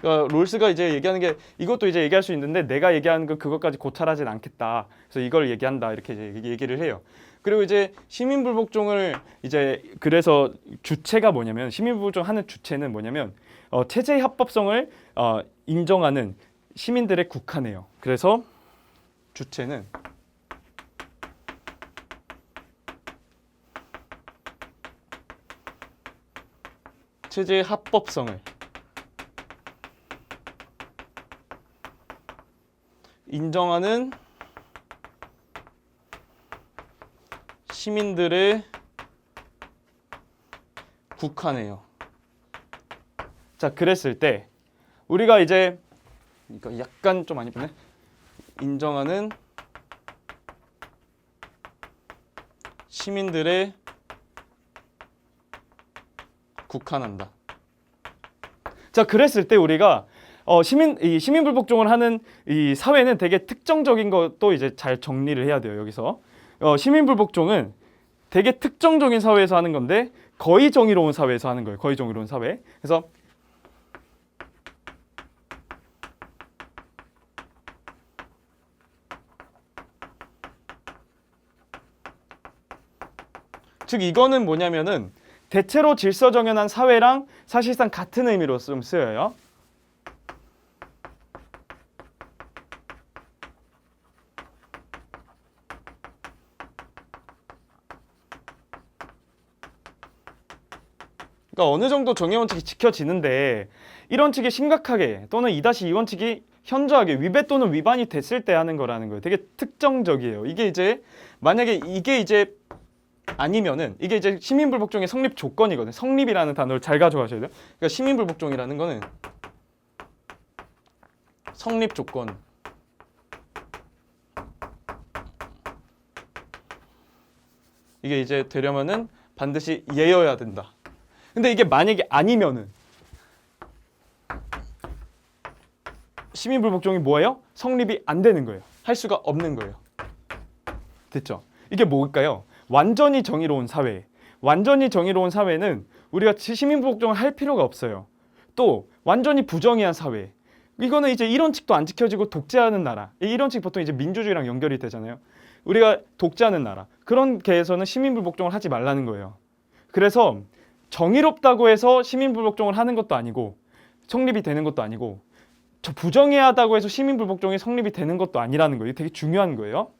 그러니까 롤스가 이제 얘기하는 게 이것도 이제 얘기할 수 있는데 내가 얘기하는 거 그것까지 고찰하진 않겠다. 그래서 이걸 얘기한다 이렇게 이제 얘기를 해요. 그리고 이제 시민불복종을 이제 그래서 주체가 뭐냐면 시민불복종 하는 주체는 뭐냐면 체제의 합법성을 인정하는 시민들에 국한해요. 그래서 주체는 체제의 합법성을 인정하는 시민들의 국한해요. 자, 그랬을 때 우리가 이제 이거 약간 좀 많이 보네. 인정하는 시민들의 국한한다. 자, 그랬을 때 우리가 이 시민불복종을 하는 이 사회는 되게 특정적인 것도 이제 잘 정리를 해야 돼요. 여기서 시민불복종은 되게 특정적인 사회에서 하는 건데 거의 정의로운 사회에서 하는 거예요. 거의 정의로운 사회. 그래서 즉 이거는 뭐냐면은 대체로 질서 정연한 사회랑 사실상 같은 의미로 좀 쓰여요. 그러니까 어느 정도 정의 원칙이 지켜지는데 이런 측이 심각하게 또는 2-2 원칙이 현저하게 위배 또는 위반이 됐을 때 하는 거라는 거예요. 되게 특정적이에요. 이게 이제 만약에 이게 이제 아니면은 이게 이제 시민불복종의 성립 조건이거든요. 성립이라는 단어를 잘 가져가셔야 돼요. 그러니까 시민불복종이라는 거는 성립 조건. 이게 이제 되려면은 반드시 예여야 된다. 근데 이게 만약에 아니면은 시민불복종이 뭐예요? 성립이 안 되는 거예요. 할 수가 없는 거예요. 됐죠? 이게 뭘까요? 완전히 정의로운 사회. 완전히 정의로운 사회는 우리가 시민불복종을 할 필요가 없어요. 또 완전히 부정의한 사회. 이거는 이제 이런 칙도 안 지켜지고 독재하는 나라. 이런 칙 보통 이제 민주주의랑 연결이 되잖아요. 우리가 독재하는 나라. 그런 게에서는 시민불복종을 하지 말라는 거예요. 그래서 정의롭다고 해서 시민불복종을 하는 것도 아니고 성립이 되는 것도 아니고 저 부정의하다고 해서 시민불복종이 성립이 되는 것도 아니라는 거예요. 이게 되게 중요한 거예요.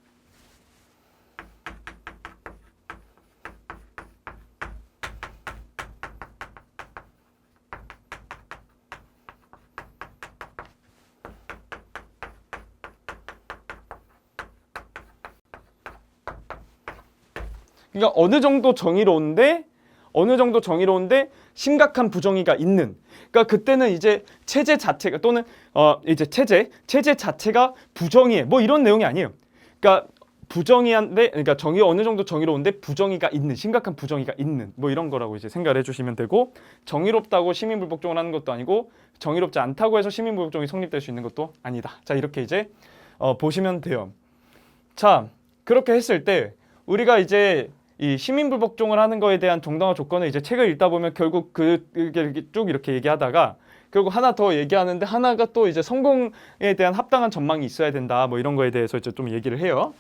그러니까 어느 정도 정의로운데 심각한 부정의가 있는. 그러니까 그때는 이제 체제 자체가 또는 이제 체제 자체가 부정의해. 뭐 이런 내용이 아니에요. 그러니까 부정의한데 그러니까 어느 정도 정의로운데 부정의가 있는, 심각한 부정의가 있는 뭐 이런 거라고 이제 생각을 해주시면 되고, 정의롭다고 시민불복종을 하는 것도 아니고 정의롭지 않다고 해서 시민불복종이 성립될 수 있는 것도 아니다. 자, 이렇게 이제 보시면 돼요. 자, 그렇게 했을 때 우리가 이제 이 시민불복종을 하는 거에 대한 정당화 조건을 이제 책을 읽다 보면 결국 이렇게 쭉 이렇게 얘기하다가 결국 하나 더 얘기하는데 하나가 또 이제 성공에 대한 합당한 전망이 있어야 된다. 뭐 이런 거에 대해서 이제 좀 얘기를 해요.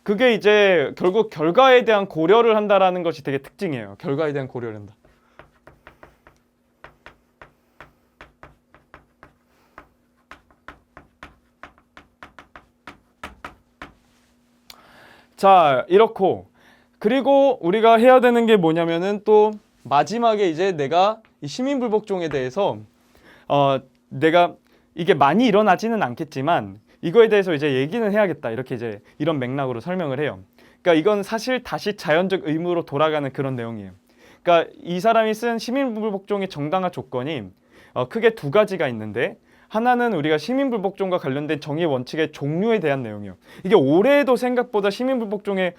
그게 이제 결국 결과에 대한 고려를 한다라는 것이 되게 특징이에요. 결과에 대한 고려를 한다. 자, 이렇고 그리고 우리가 해야 되는 게 뭐냐면은 또 마지막에 이제 내가 이 시민불복종에 대해서 내가 이게 많이 일어나지는 않겠지만 이거에 대해서 이제 얘기는 해야겠다. 이렇게 이제 이런 맥락으로 설명을 해요. 그러니까 이건 사실 다시 자연적 의무로 돌아가는 그런 내용이에요. 그러니까 이 사람이 쓴 시민불복종의 정당화 조건이 크게 두 가지가 있는데, 하나는 우리가 시민불복종과 관련된 정의 원칙의 종류에 대한 내용이에요. 이게 올해도 생각보다 시민불복종에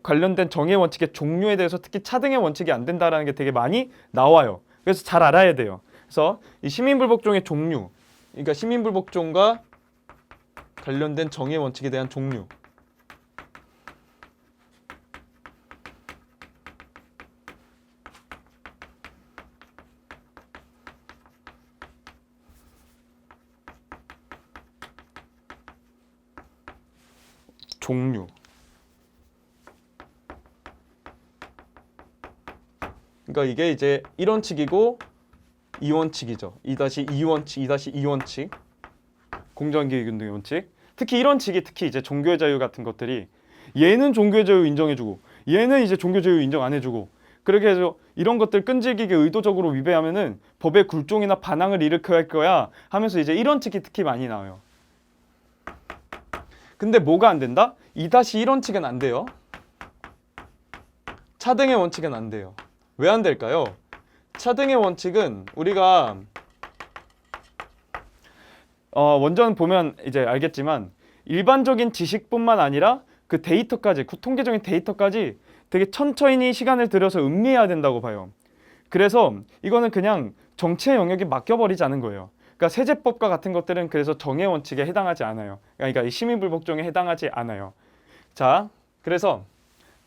관련된 정의 원칙의 종류에 대해서 특히 차등의 원칙이 안 된다라는 게 되게 많이 나와요. 그래서 잘 알아야 돼요. 그래서 이 시민불복종의 종류, 그러니까 시민불복종과 관련된 정의 원칙에 대한 종류. 그러니까 이게 이제 1원칙이고 2원칙이죠. 2-2원칙, 2-2원칙. 공정기준등의 원칙. 특히 이런 칙이 특히 이제 종교의 자유 같은 것들이 얘는 종교의 자유 인정해주고 얘는 이제 종교 자유 인정 안 해주고, 그렇게 해서 이런 것들 끈질기게 의도적으로 위배하면은 법의 굴종이나 반항을 일으켜야 할 거야 하면서 이제 이런 칙이 특히 많이 나와요. 근데 뭐가 안 된다? 2-1원칙은 안 돼요. 차등의 원칙은 안 돼요. 왜 안 될까요? 차등의 원칙은 우리가 원전 보면 이제 알겠지만 일반적인 지식뿐만 아니라 그 데이터까지, 그 통계적인 데이터까지 되게 천천히 시간을 들여서 음미해야 된다고 봐요. 그래서 이거는 그냥 정치의 영역에 맡겨버리자는 거예요. 그러니까 세제법과 같은 것들은 그래서 정의 원칙에 해당하지 않아요. 그러니까 이 시민불복종에 해당하지 않아요. 자, 그래서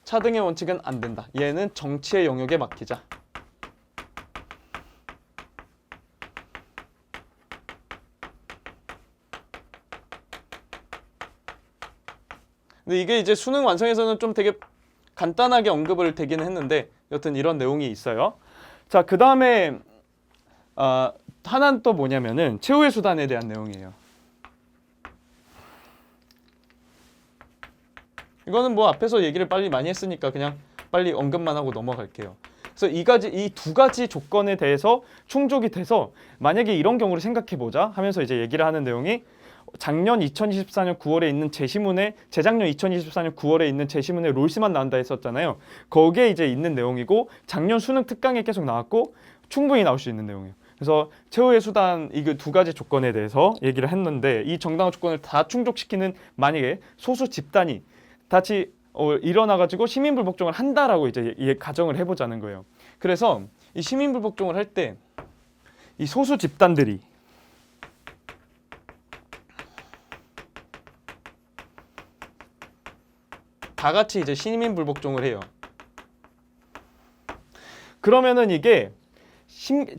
차등의 원칙은 안 된다. 얘는 정치의 영역에 맡기자. 근데 이게 이제 수능 완성에서는 좀 되게 간단하게 언급을 되기는 했는데 여튼 이런 내용이 있어요. 자, 그 다음에 하나는 또 뭐냐면은 최후의 수단에 대한 내용이에요. 이거는 뭐 앞에서 얘기를 빨리 많이 했으니까 그냥 빨리 언급만 하고 넘어갈게요. 그래서 이 두 가지 조건에 대해서 충족이 돼서 만약에 이런 경우를 생각해 보자 하면서 이제 얘기를 하는 내용이 작년 2024년 9월에 있는 제시문에 재작년 2024년 9월에 있는 제시문에 롤스만 나온다 했었잖아요. 거기에 이제 있는 내용이고 작년 수능 특강에 계속 나왔고 충분히 나올 수 있는 내용이에요. 그래서 최후의 수단 이 두 가지 조건에 대해서 얘기를 했는데 이 정당화 조건을 다 충족시키는 만약에 소수 집단이 다시 일어나가지고 시민불복종을 한다라고 이제 가정을 해보자는 거예요. 그래서 이 시민불복종을 할 때 이 소수 집단들이 다 같이 이제 시민불복종을 해요. 그러면은 이게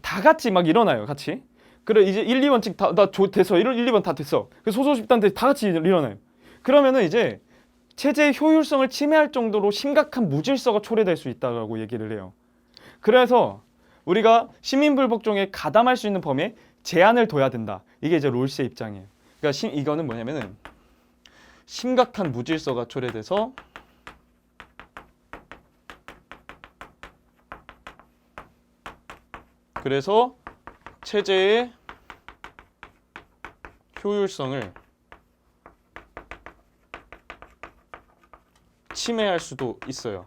다 같이 막 일어나요, 같이. 그래 이제 1, 2원칙 됐어. 1, 2번 다 됐어. 소수 집단들이 다 같이 일어나요. 그러면은 이제 체제의 효율성을 침해할 정도로 심각한 무질서가 초래될 수 있다고 얘기를 해요. 그래서 우리가 시민불복종에 가담할 수 있는 범위에 제한을 둬야 된다. 이게 이제 롤스의 입장이에요. 그러니까 이거는 뭐냐면은 심각한 무질서가 초래돼서 그래서 체제의 효율성을 침해할 수도 있어요.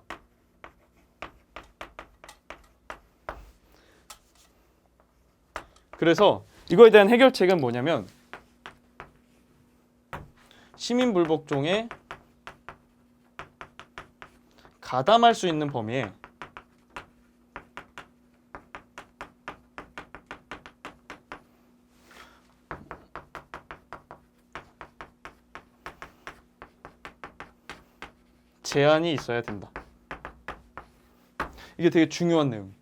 그래서 이거에 대한 해결책은 뭐냐면 시민불복종에 가담할 수 있는 범위에 제한이 있어야 된다. 이게 되게 중요한 내용이에요.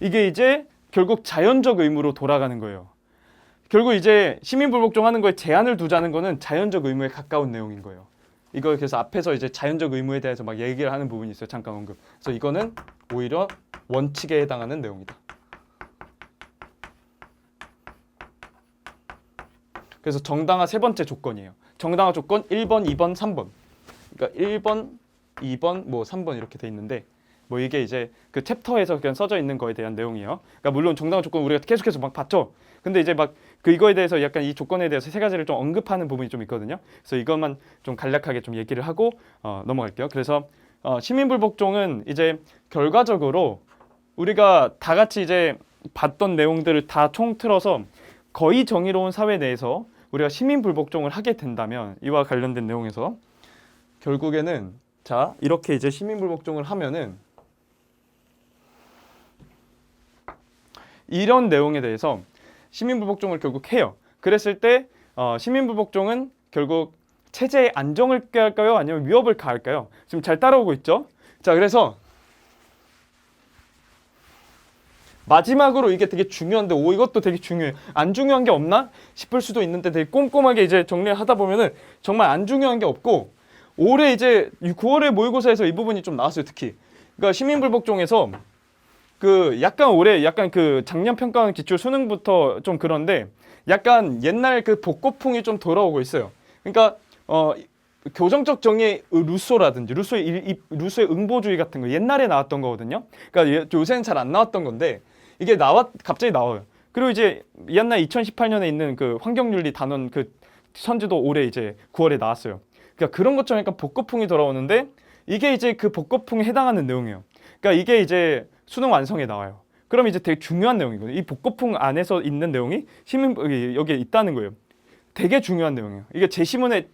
이게 이제 결국 자연적 의무로 돌아가는 거예요. 결국 이제 시민불복종 하는 거에 제한을 두자는 거는 자연적 의무에 가까운 내용인 거예요. 이거 그래서 앞에서 이제 자연적 의무에 대해서 막 얘기를 하는 부분이 있어요. 잠깐 언급. 그래서 이거는 오히려 원칙에 해당하는 내용이다. 그래서 정당화 세 번째 조건이에요. 정당화 조건 1번, 2번, 3번. 그러니까 1번, 2번, 뭐 3번 이렇게 돼 있는데 뭐 이게 이제 그 챕터에서 그냥 써져 있는 거에 대한 내용이에요. 그러니까 물론 정당화 조건 우리가 계속해서 막 봤죠. 근데 이제 막 그 이거에 대해서 약간 이 조건에 대해서 세 가지를 좀 언급하는 부분이 좀 있거든요. 그래서 이것만 좀 간략하게 좀 얘기를 하고 넘어갈게요. 그래서 시민불복종은 이제 결과적으로 우리가 다 같이 이제 봤던 내용들을 다 총틀어서 거의 정의로운 사회 내에서 우리가 시민불복종을 하게 된다면 이와 관련된 내용에서 결국에는 자 이렇게 이제 시민불복종을 하면은 이런 내용에 대해서 시민불복종을 결국 해요. 그랬을 때 시민불복종은 결국 체제의 안정을 꾀할까요? 아니면 위협을 가할까요? 지금 잘 따라오고 있죠? 자, 그래서 마지막으로 이게 되게 중요한데 이것도 되게 중요해요. 안 중요한 게 없나 싶을 수도 있는데 되게 꼼꼼하게 이제 정리를 하다 보면은 정말 안 중요한 게 없고 올해 이제 9월에 모의고사에서 이 부분이 좀 나왔어요. 특히 그러니까 시민불복종에서 그 약간 올해 약간 그 작년 평가원 기출 수능부터 좀 그런데 약간 옛날 그 복고풍이 좀 돌아오고 있어요. 그러니까 교정적 정의의 루소라든지 루소의 응보주의 같은 거 옛날에 나왔던 거거든요. 그러니까 요새는 잘 안 나왔던 건데 이게 갑자기 나와요. 그리고 이제 옛날 2018년에 있는 그 환경윤리 단원 그 선지도 올해 이제 9월에 나왔어요. 그러니까 그런 것처럼 약간 복고풍이 돌아오는데 이게 이제 그 복고풍에 해당하는 내용이에요. 그러니까 이게 이제 수능 완성에 나와요. 그럼 이제 되게 중요한 내용이거든요. 이 복고풍 안에서 있는 내용이 여기에 있다는 거예요. 되게 중요한 내용이에요. 이게 제시문에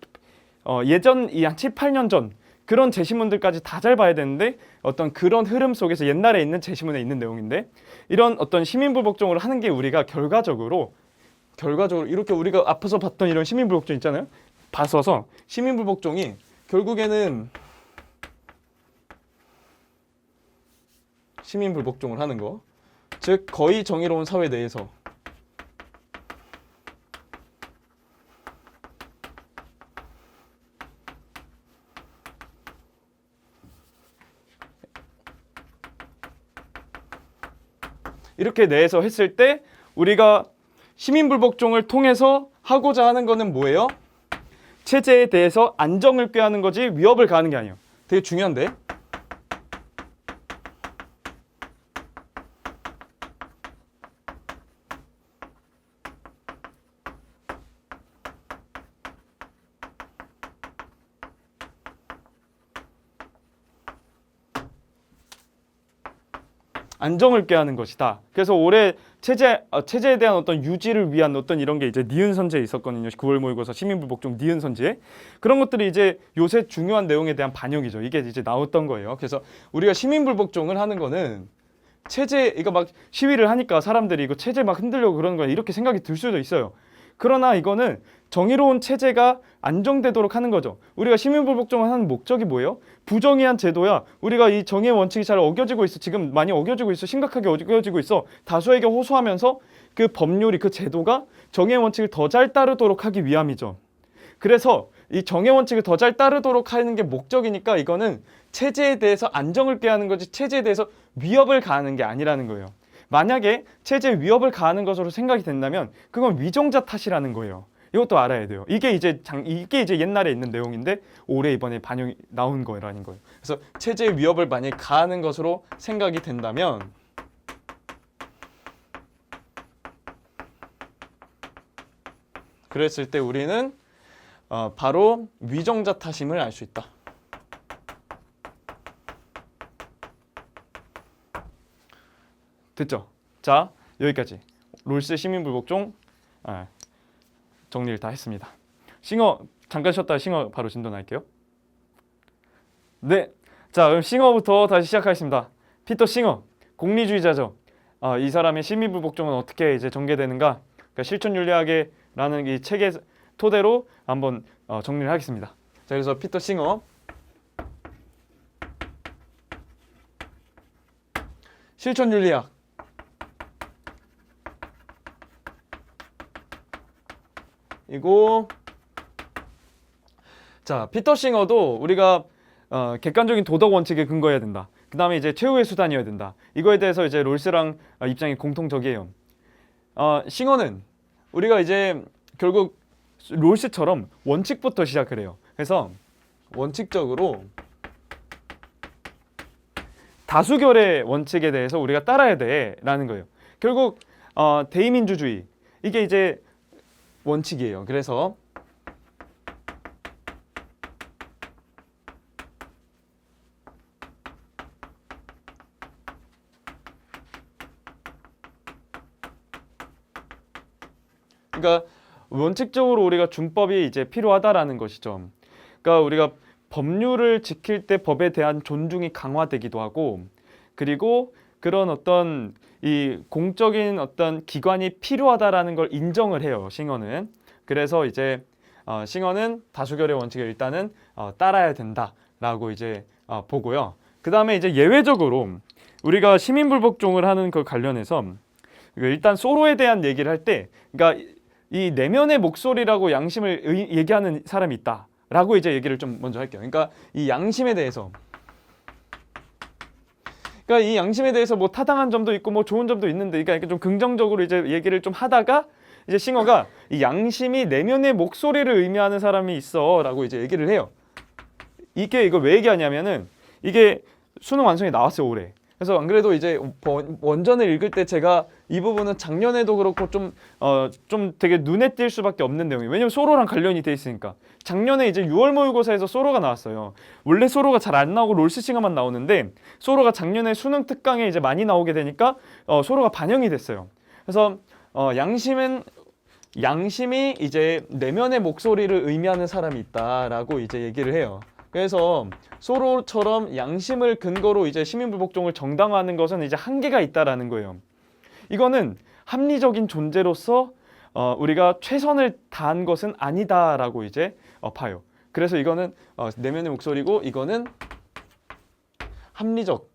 예전 이 한 7, 8년 전 그런 제시문들까지 다 잘 봐야 되는데 어떤 그런 흐름 속에서 옛날에 있는 제시문에 있는 내용인데 이런 어떤 시민불복종을 하는 게 우리가 결과적으로 이렇게 우리가 앞서서 봤던 이런 시민불복종 있잖아요. 봐서서 시민불복종이 결국에는 시민불복종을 하는 거, 즉 거의 정의로운 사회 내에서 이렇게 내에서 했을 때 우리가 시민불복종을 통해서 하고자 하는 거는 뭐예요? 체제에 대해서 안정을 꾀하는 거지 위협을 가하는 게 아니에요. 되게 중요한데? 안정을 꾀하는 것이다. 그래서 올해 체제에 대한 어떤 유지를 위한 어떤 이런 게 이제 니은 선제에 있었거든요. 9월 모의고사 시민불복종 니은 선제. 그런 것들이 이제 요새 중요한 내용에 대한 반영이죠. 이게 이제 나왔던 거예요. 그래서 우리가 시민불복종을 하는 거는 이거 막 시위를 하니까 사람들이 이거 체제 막 흔들려고 그러는 거야 이렇게 생각이 들 수도 있어요. 그러나 이거는 정의로운 체제가 안정되도록 하는 거죠. 우리가 시민불복종을 하는 목적이 뭐예요? 부정의한 제도야. 우리가 이 정의의 원칙이 잘 어겨지고 있어. 지금 많이 어겨지고 있어. 심각하게 어겨지고 있어. 다수에게 호소하면서 그 법률이 그 제도가 정의의 원칙을 더 잘 따르도록 하기 위함이죠. 그래서 이 정의 원칙을 더 잘 따르도록 하는 게 목적이니까 이거는 체제에 대해서 안정을 꾀하는 거지 체제에 대해서 위협을 가하는 게 아니라는 거예요. 만약에 체제에 위협을 가하는 것으로 생각이 된다면 그건 위정자 탓이라는 거예요. 이것도 알아야 돼요. 이게 이제 옛날에 있는 내용인데 올해 이번에 반영이 나온 거라는 거예요. 그래서 체제의 위협을 만약에 가하는 것으로 생각이 된다면 그랬을 때 우리는 바로 위정자 탓임을 알 수 있다. 됐죠? 자, 여기까지 롤스 시민불복종 정리를 다 했습니다. 싱어 잠깐 쉬었다가 싱어 바로 진도할게요. 네, 자 그럼 싱어부터 다시 시작하겠습니다. 피터 싱어, 공리주의자죠. 이 사람의 시민불복종은 어떻게 이제 전개되는가? 그러니까 실존윤리학이라는 이 책의 토대로 한번 정리를 하겠습니다. 자, 그래서 피터 싱어 실존윤리학 이고 자 피터 싱어도 우리가 객관적인 도덕 원칙에 근거해야 된다. 그 다음에 이제 최후의 수단이어야 된다. 이거에 대해서 이제 롤스랑 입장이 공통적이에요. 싱어는 우리가 이제 결국 롤스처럼 원칙부터 시작을 해요. 그래서 원칙적으로 다수결의 원칙에 대해서 우리가 따라야 돼라는 거예요. 결국 대의민주주의 이게 이제 원칙이에요. 그래서 그러니까 원칙적으로 우리가 준법이 이제 필요하다라는 것이죠. 그러니까 우리가 법률을 지킬 때 법에 대한 존중이 강화되기도 하고 그리고 그런 어떤 이 공적인 어떤 기관이 필요하다라는 걸 인정을 해요. 싱어는. 그래서 이제 싱어는 다수결의 원칙을 일단은 따라야 된다라고 이제 보고요. 그 다음에 이제 예외적으로 우리가 시민불복종을 하는 그 관련해서 일단 소로에 대한 얘기를 할 때, 그러니까 이 내면의 목소리라고 양심을 얘기하는 사람이 있다라고 이제 얘기를 좀 먼저 할게요. 그러니까 이 양심에 대해서. 그러니까 이 양심에 대해서 뭐 타당한 점도 있고 뭐 좋은 점도 있는데, 그러니까 좀 긍정적으로 이제 얘기를 좀 하다가 이제 싱어가 이 양심이 내면의 목소리를 의미하는 사람이 있어라고 이제 얘기를 해요. 이거 왜 얘기하냐면은 이게 수능 완성이 나왔어요 올해. 그래서 안 그래도 이제 원전을 읽을 때 제가 이 부분은 작년에도 그렇고 좀 되게 눈에 띌 수밖에 없는 내용이에요. 왜냐면 소로랑 관련이 돼 있으니까. 작년에 이제 6월 모의고사에서 소로가 나왔어요. 원래 소로가 잘 안 나오고 롤스싱어만 나오는데 소로가 작년에 수능 특강에 이제 많이 나오게 되니까 소로가 반영이 됐어요. 그래서 양심이 이제 내면의 목소리를 의미하는 사람이 있다라고 이제 얘기를 해요. 그래서 소로처럼 양심을 근거로 이제 시민불복종을 정당화하는 것은 이제 한계가 있다라는 거예요. 이거는 합리적인 존재로서 우리가 최선을 다한 것은 아니다라고 이제 봐요. 그래서 이거는 내면의 목소리고 이거는 합리적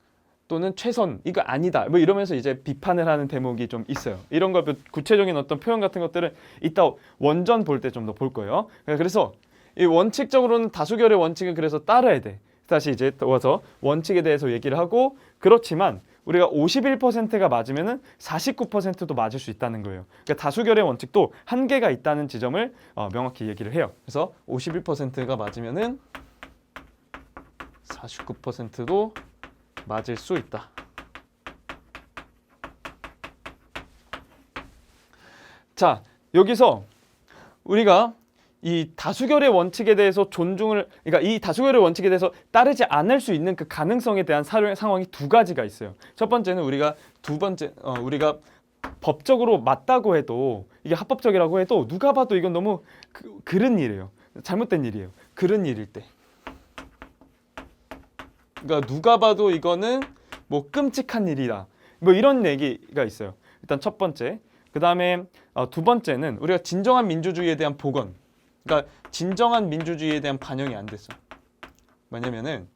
또는 최선 이거 아니다 뭐 이러면서 이제 비판을 하는 대목이 좀 있어요. 이런 거 구체적인 어떤 표현 같은 것들은 이따 원전 볼 때 좀 더 볼 거예요. 그래서 이 원칙적으로는 다수결의 원칙은 그래서 따라야 돼. 다시 이제 와서 원칙에 대해서 얘기를 하고 그렇지만 우리가 51%가 맞으면은 49%도 맞을 수 있다는 거예요. 그러니까 다수결의 원칙도 한계가 있다는 지점을 명확히 얘기를 해요. 그래서 51%가 맞으면은 49%도 맞을 수 있다. 자, 여기서 우리가 이 다수결의 원칙에 대해서 그러니까 이 다수결의 원칙에 대해서 따르지 않을 수 있는 그 가능성에 대한 상황이 두 가지가 있어요. 첫 번째는 우리가 우리가 법적으로 맞다고 해도 이게 합법적이라고 해도 누가 봐도 이건 너무 그른 일이에요. 잘못된 일이에요. 그른 일일 때. 그러니까 누가 봐도 이거는 뭐 끔찍한 일이다. 뭐 이런 얘기가 있어요. 일단 첫 번째. 그 다음에 두 번째는 우리가 진정한 민주주의에 대한 복원. 그러니까 진정한 민주주의에 대한 반영이 안 됐어. 뭐냐면은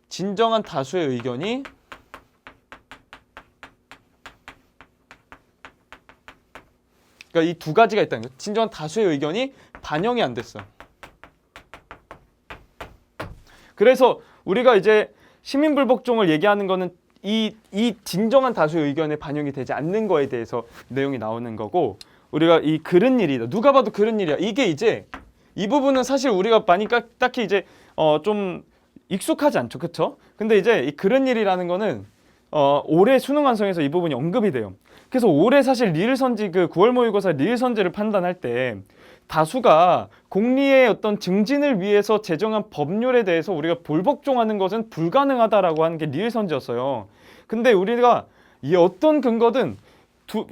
진정한 다수의 의견이 그러니까 이 두 가지가 있다는 거예요. 진정한 다수의 의견이 반영이 안 됐어. 그래서 우리가 이제 시민불복종을 얘기하는 거는 이 진정한 다수의 의견에 반영이 되지 않는 거에 대해서 내용이 나오는 거고 우리가 이 그른 일이다. 누가 봐도 그른 일이야. 이게 이제 이 부분은 사실 우리가 많이 딱히 이제 좀 익숙하지 않죠. 그렇죠? 근데 이제 이 그른 일이라는 거는 올해 수능 완성에서 이 부분이 언급이 돼요. 그래서 올해 사실 리을선지 그 9월 모의고사 리을선지를 판단할 때 다수가 공리의 어떤 증진을 위해서 제정한 법률에 대해서 우리가 불복종하는 것은 불가능하다라고 하는 게 리을선지였어요. 근데 우리가 이 어떤 근거든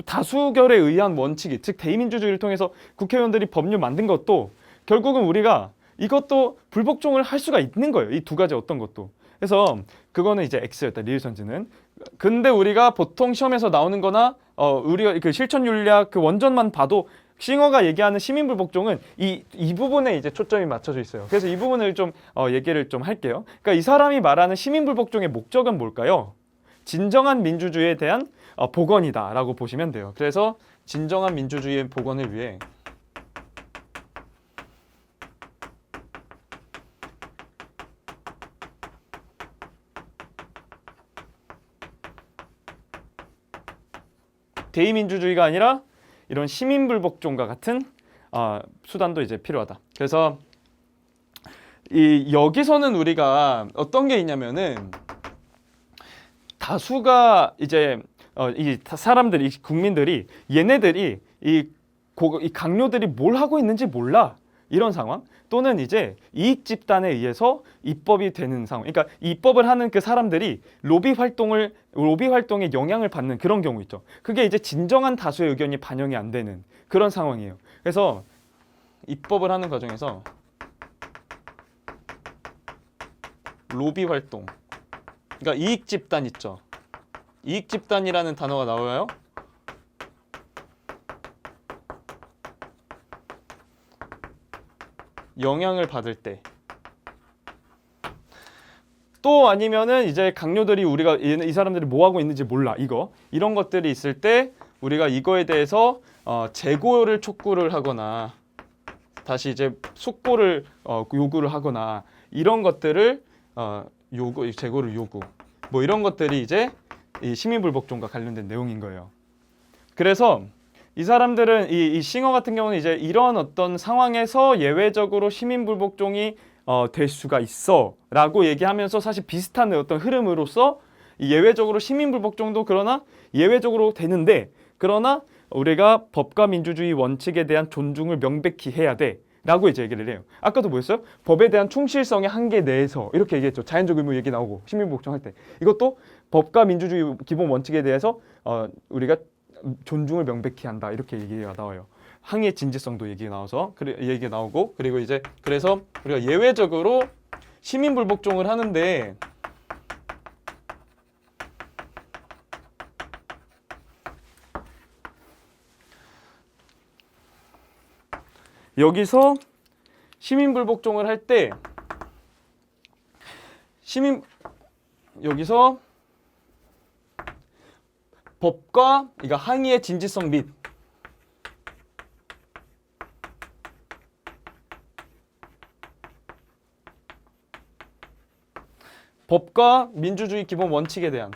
다수결에 의한 원칙이 즉 대의민주주의를 통해서 국회의원들이 법률 만든 것도 결국은 우리가 이것도 불복종을 할 수가 있는 거예요. 이 두 가지 어떤 것도. 그래서 그거는 이제 X였다. 리을선지는. 근데 우리가 보통 시험에서 나오는 거나 우리가 그 실천윤리학 그 원전만 봐도 싱어가 얘기하는 시민불복종은 이 부분에 이제 초점이 맞춰져 있어요. 그래서 이 부분을 좀 얘기를 좀 할게요. 그러니까 이 사람이 말하는 시민불복종의 목적은 뭘까요? 진정한 민주주의에 대한 복원이다라고 보시면 돼요. 그래서 진정한 민주주의의 복원을 위해 대의민주주의가 아니라 이런 시민불복종과 같은 수단도 이제 필요하다. 그래서 여기서는 우리가 어떤 게 있냐면은 다수가 이제 이 사람들이 이 국민들이 얘네들이 이 강요들이 뭘 하고 있는지 몰라 이런 상황 또는 이제 이익 집단에 의해서 입법이 되는 상황. 그러니까 입법을 하는 그 사람들이 로비 활동에 영향을 받는 그런 경우 있죠. 그게 이제 진정한 다수의 의견이 반영이 안 되는 그런 상황이에요. 그래서 입법을 하는 과정에서 로비 활동, 그러니까 이익 집단 있죠. 이익 집단이라는 단어가 나와요. 영향을 받을 때. 또 아니면은 이제 강요들이 우리가 이 사람들이 뭐 하고 있는지 몰라 이런 것들이 있을 때 우리가 이거에 대해서 재고를 촉구를 하거나 다시 이제 숙고를 요구를 하거나 이런 것들을 재고를 요구 뭐 이런 것들이 이제 이 시민불복종과 관련된 내용인 거예요. 그래서 이 사람들은 이 싱어 같은 경우는 이제 이런 어떤 상황에서 예외적으로 시민불복종이 될 수가 있어라고 얘기하면서 사실 비슷한 어떤 흐름으로서 이 예외적으로 시민불복종도 그러나 예외적으로 되는데 그러나 우리가 법과 민주주의 원칙에 대한 존중을 명백히 해야 돼. 라고 이제 얘기를 해요. 아까도 뭐였어요? 법에 대한 충실성의 한계 내에서 이렇게 얘기했죠. 자연적 의무 얘기 나오고 시민불복종 할 때. 이것도 법과 민주주의 기본 원칙에 대해서 우리가 존중을 명백히 한다. 이렇게 얘기가 나와요. 항의의 진지성도 얘기가 나와서 얘기가 나오고 그리고 이제 그래서 우리가 예외적으로 시민불복종을 하는데 여기서 시민불복종을 할 때 여기서 법과 그러니까 항의의 진지성 및 법과 민주주의 기본 원칙에 대한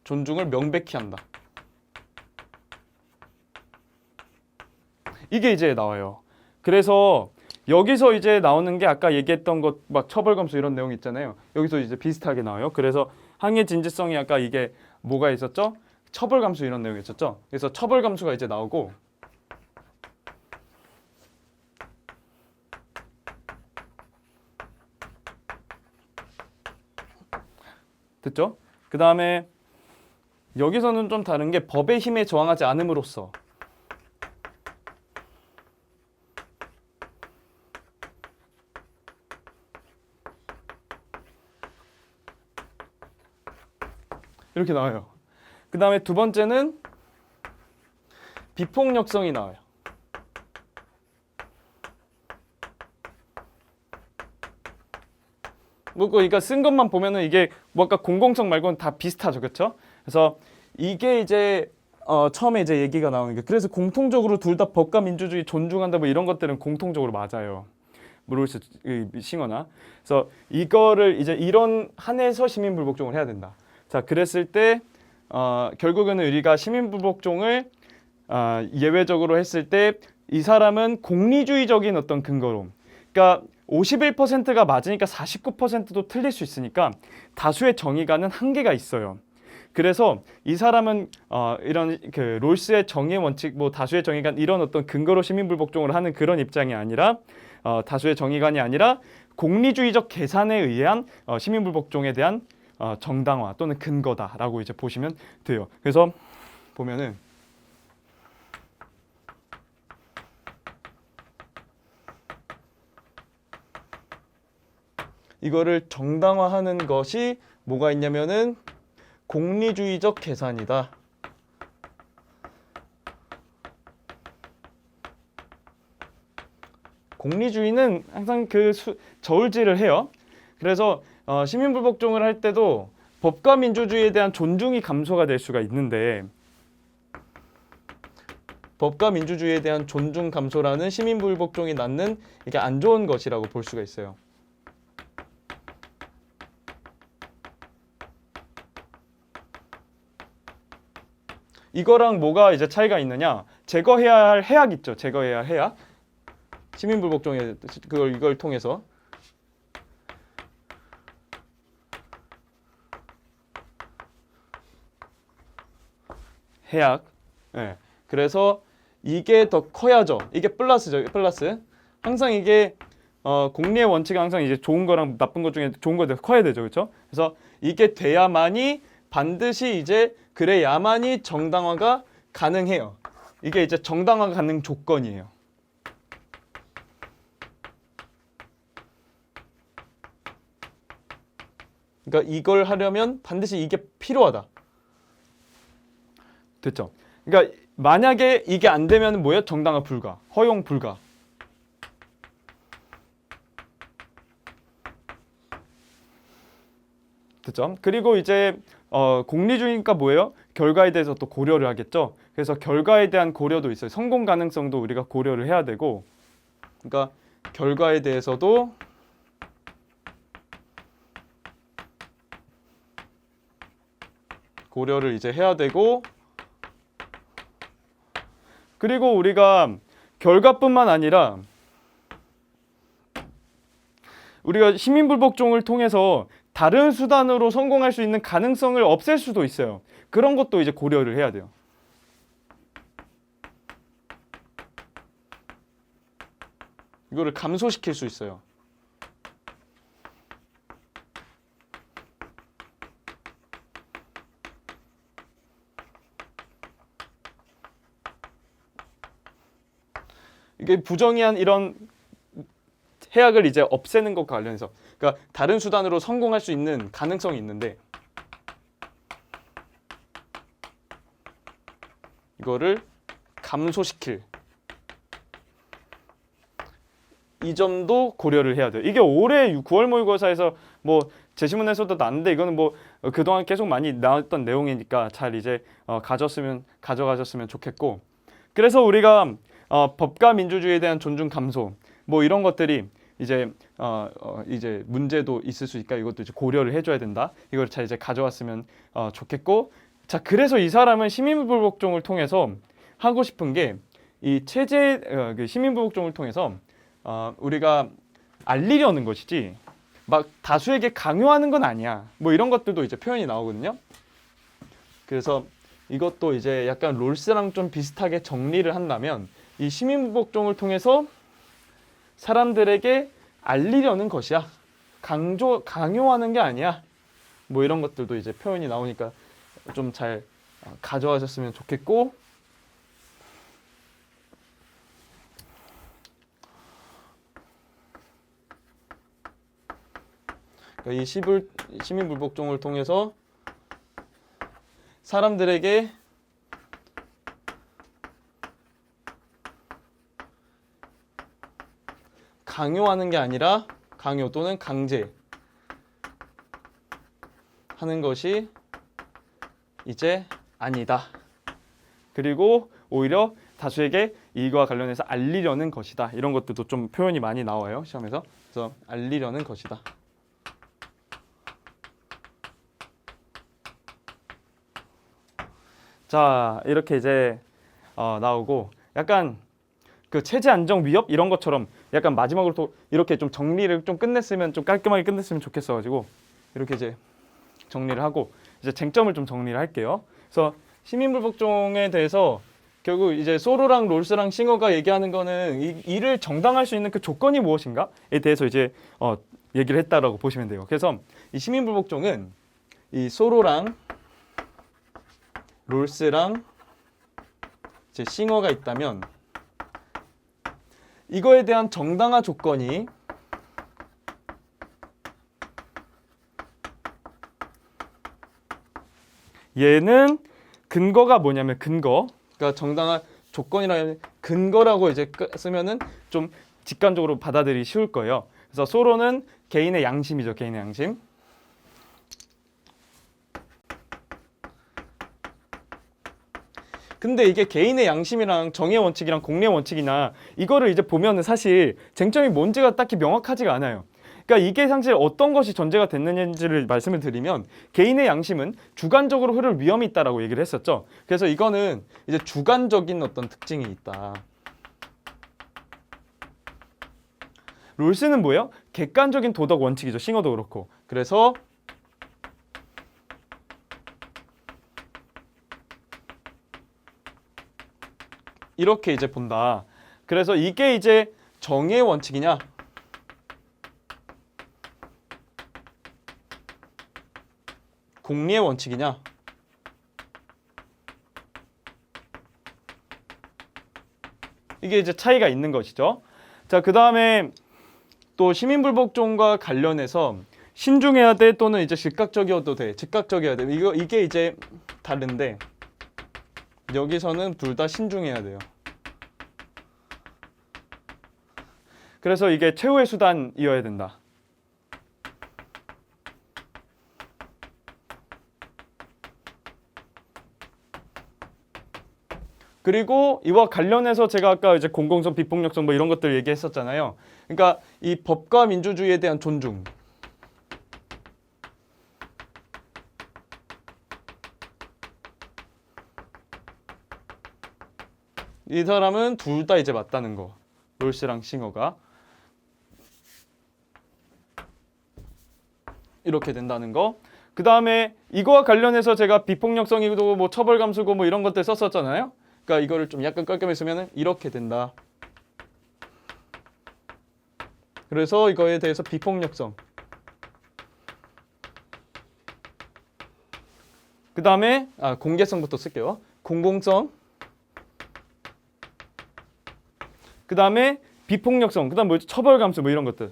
존중을 명백히 한다. 이게 이제 나와요. 그래서 여기서 이제 나오는 게 아까 얘기했던 것 막 처벌감수 이런 내용 있잖아요. 여기서 이제 비슷하게 나와요. 그래서 항의 진지성이 아까 이게 뭐가 있었죠? 처벌감수 이런 내용이 있었죠. 그래서 처벌감수가 이제 나오고 됐죠? 그 다음에 여기서는 좀 다른 게 법의 힘에 저항하지 않음으로써 이렇게 나와요. 그 다음에 두 번째는 비폭력성이 나와요. 뭐 그러니까 쓴 것만 보면은 이게 뭐 아까 공공성 말고는 다 비슷하죠, 그렇죠? 그래서 이게 이제 처음에 이제 얘기가 나오는 게 그래서 공통적으로 둘 다 법과 민주주의 존중한다 뭐 이런 것들은 공통적으로 맞아요. 룰스 싱어나 그래서 이거를 이제 이런 한에서 시민불복종을 해야 된다. 자, 그랬을 때 결국에는 우리가 시민불복종을 예외적으로 했을 때 이 사람은 공리주의적인 어떤 근거로 그러니까 51%가 맞으니까 49%도 틀릴 수 있으니까 다수의 정의가는 한계가 있어요. 그래서 이 사람은 이런 그 롤스의 정의 원칙, 뭐 다수의 정의관 이런 어떤 근거로 시민불복종을 하는 그런 입장이 아니라 다수의 정의관이 아니라 공리주의적 계산에 의한 시민불복종에 대한 정당화 또는 근거다라고 이제 보시면 돼요. 그래서 보면은 이거를 정당화하는 것이 뭐가 있냐면은 공리주의적 계산이다. 공리주의는 항상 그 저울질을 해요. 그래서 시민불복종을 할 때도 법과 민주주의에 대한 존중이 감소가 될 수가 있는데 법과 민주주의에 대한 존중 감소라는 시민불복종이 낳는 이게 안 좋은 것이라고 볼 수가 있어요. 이거랑 뭐가 이제 차이가 있느냐? 제거해야 할 해악 있죠. 제거해야 할 해악. 시민불복종에 이걸 통해서 해악. 네. 그래서 이게 더 커야죠. 이게 플러스죠. 플러스. 항상 이게 공리의 원칙이 항상 이제 좋은 거랑 나쁜 것 중에 좋은 거에 커야 되죠. 그렇죠? 그래서 이게 돼야만이 반드시 이제 그래야만이 정당화가 가능해요. 이게 이제 정당화 가능 조건이에요. 그러니까 이걸 하려면 반드시 이게 필요하다. 됐죠? 그러니까 만약에 이게 안 되면 뭐예요? 정당화 불가, 허용 불가. 됐죠? 그리고 이제 공리주의니까 뭐예요? 결과에 대해서 또 고려를 하겠죠. 그래서 결과에 대한 고려도 있어요. 성공 가능성도 우리가 고려를 해야 되고, 그러니까 결과에 대해서도 고려를 이제 해야 되고, 그리고 우리가 결과뿐만 아니라 우리가 시민불복종을 통해서 다른 수단으로 성공할 수 있는 가능성을 없앨 수도 있어요. 그런 것도 이제 고려를 해야 돼요. 이거를 감소시킬 수 있어요. 이게 부정의한 이런 해악을 이제 없애는 것과 관련해서, 그러니까 다른 수단으로 성공할 수 있는 가능성이 있는데, 이거를 감소시킬, 이 점도 고려를 해야 돼요. 이게 올해 9월 모의고사에서 뭐 제시문에서도 나왔는데, 이거는 뭐 그동안 계속 많이 나왔던 내용이니까 잘 이제 가져가셨으면 좋겠고, 그래서 우리가 법과 민주주의에 대한 존중 감소, 뭐 이런 것들이 이제 이제 문제도 있을 수 있으니까 이것도 이제 고려를 해줘야 된다. 이걸 잘 이제 가져왔으면 좋겠고, 자, 그래서 이 사람은 시민불복종을 통해서 하고 싶은 게, 이 체제 그 시민불복종을 통해서 우리가 알리려는 것이지 막 다수에게 강요하는 건 아니야. 뭐 이런 것들도 이제 표현이 나오거든요. 그래서 이것도 이제 약간 롤스랑 좀 비슷하게 정리를 한다면, 이 시민불복종을 통해서 사람들에게 알리려는 것이야. 강요하는 게 아니야. 뭐 이런 것들도 이제 표현이 나오니까 좀 잘 가져가셨으면 좋겠고, 그러니까 이 시민불복종을 통해서 사람들에게 강요하는 게 아니라 강요 또는 강제 하는 것이 이제 아니다. 그리고 오히려 다수에게 이거와 관련해서 알리려는 것이다. 이런 것들도 좀 표현이 많이 나와요, 시험에서. 그래서 알리려는 것이다. 자, 이렇게 이제 나오고, 약간 그 체제 안정 위협 이런 것처럼 약간 마지막으로 또 이렇게 좀 정리를 좀 끝냈으면, 좀 깔끔하게 끝냈으면 좋겠어가지고 이렇게 이제 정리를 하고, 이제 쟁점을 좀 정리를 할게요. 그래서 시민불복종에 대해서 결국 이제 소로랑 롤스랑 싱어가 얘기하는 거는 이를 정당할 수 있는 그 조건이 무엇인가에 대해서 이제 얘기를 했다라고 보시면 돼요. 그래서 이 시민불복종은 이 소로랑 롤스랑 이제 싱어가 있다면, 이거에 대한 정당화 조건이 얘는 근거가 뭐냐면, 그러니까 정당화 조건이라면 근거라고 이제 쓰면은 좀 직관적으로 받아들이기 쉬울 거예요. 그래서 소로는 개인의 양심이죠. 개인의 양심. 근데 이게 개인의 양심이랑 정의 원칙이랑 공리의 원칙이나 이거를 이제 보면은 사실 쟁점이 뭔지가 딱히 명확하지가 않아요. 그러니까 이게 사실 어떤 것이 전제가 됐는지를 말씀을 드리면, 개인의 양심은 주관적으로 흐를 위험이 있다라고 얘기를 했었죠. 그래서 이거는 이제 주관적인 어떤 특징이 있다. 롤스는 뭐예요? 객관적인 도덕 원칙이죠. 싱어도 그렇고. 그래서 이렇게 이제 본다. 그래서 이게 이제 정의 원칙이냐, 공리의 원칙이냐, 이게 이제 차이가 있는 것이죠. 자, 그 다음에 또 시민불복종과 관련해서 신중해야 돼, 또는 이제 즉각적이어도 돼, 즉각적이어야 돼. 이게 이제 다른데, 여기서는 둘 다 신중해야 돼요. 그래서 이게 최후의 수단이어야 된다. 그리고 이와 관련해서 제가 아까 이제 공공성, 비폭력성 뭐 이런 것들 얘기했었잖아요. 그러니까 이 법과 민주주의에 대한 존중, 이 사람은 둘 다 이제 맞다는 거. 롤스랑 싱어가 이렇게 된다는 거. 그 다음에 이거와 관련해서 제가 비폭력성이고 뭐 처벌 감수고 뭐 이런 것들 썼었잖아요. 그러니까 이거를 좀 약간 깔끔히 쓰면은 이렇게 된다. 그래서 이거에 대해서 비폭력성. 그 다음에 공개성부터 쓸게요. 공공성. 그 다음에 비폭력성. 그 다음 뭐였지? 처벌 감수 뭐 이런 것들.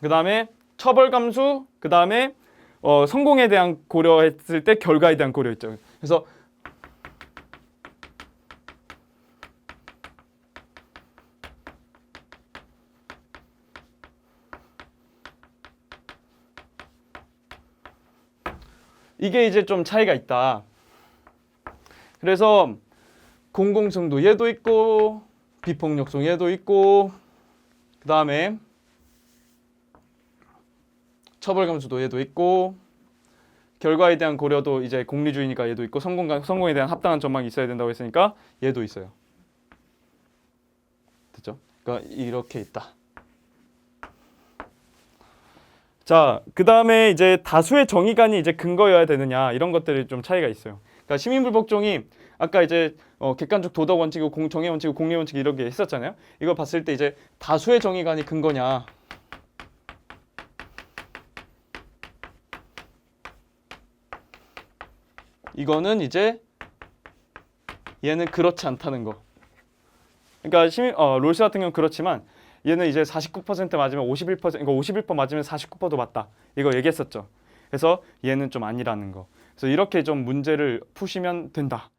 그 다음에 처벌 감수. 그 다음에 성공에 대한 고려했을 때 결과에 대한 고려했죠. 그래서 이게 이제 좀 차이가 있다. 그래서 공공성도 얘도 있고 비폭력성 얘도 있고 그 다음에 처벌 감수도 얘도 있고 결과에 대한 고려도 이제 공리주의니까 얘도 있고 성공에 대한 합당한 전망이 있어야 된다고 했으니까 얘도 있어요. 됐죠? 그러니까 이렇게 있다. 자, 그 다음에 이제 다수의 정의관이 이제 근거여야 되느냐 이런 것들이 좀 차이가 있어요. 그러니까 시민불복종이 아까 이제 객관적 도덕 원칙이고 정의 원칙이고 공리 원칙 이렇게 했었잖아요. 이거 봤을 때 이제 다수의 정의관이 근거냐? 이거는 이제 얘는 그렇지 않다는 거. 그러니까 롤스 같은 경우는 그렇지만 얘는 이제 49% 맞으면 51%, 그러니까 51% 맞으면 49%도 맞다. 이거 얘기했었죠. 그래서 얘는 좀 아니라는 거. 그래서 이렇게 좀 문제를 푸시면 된다.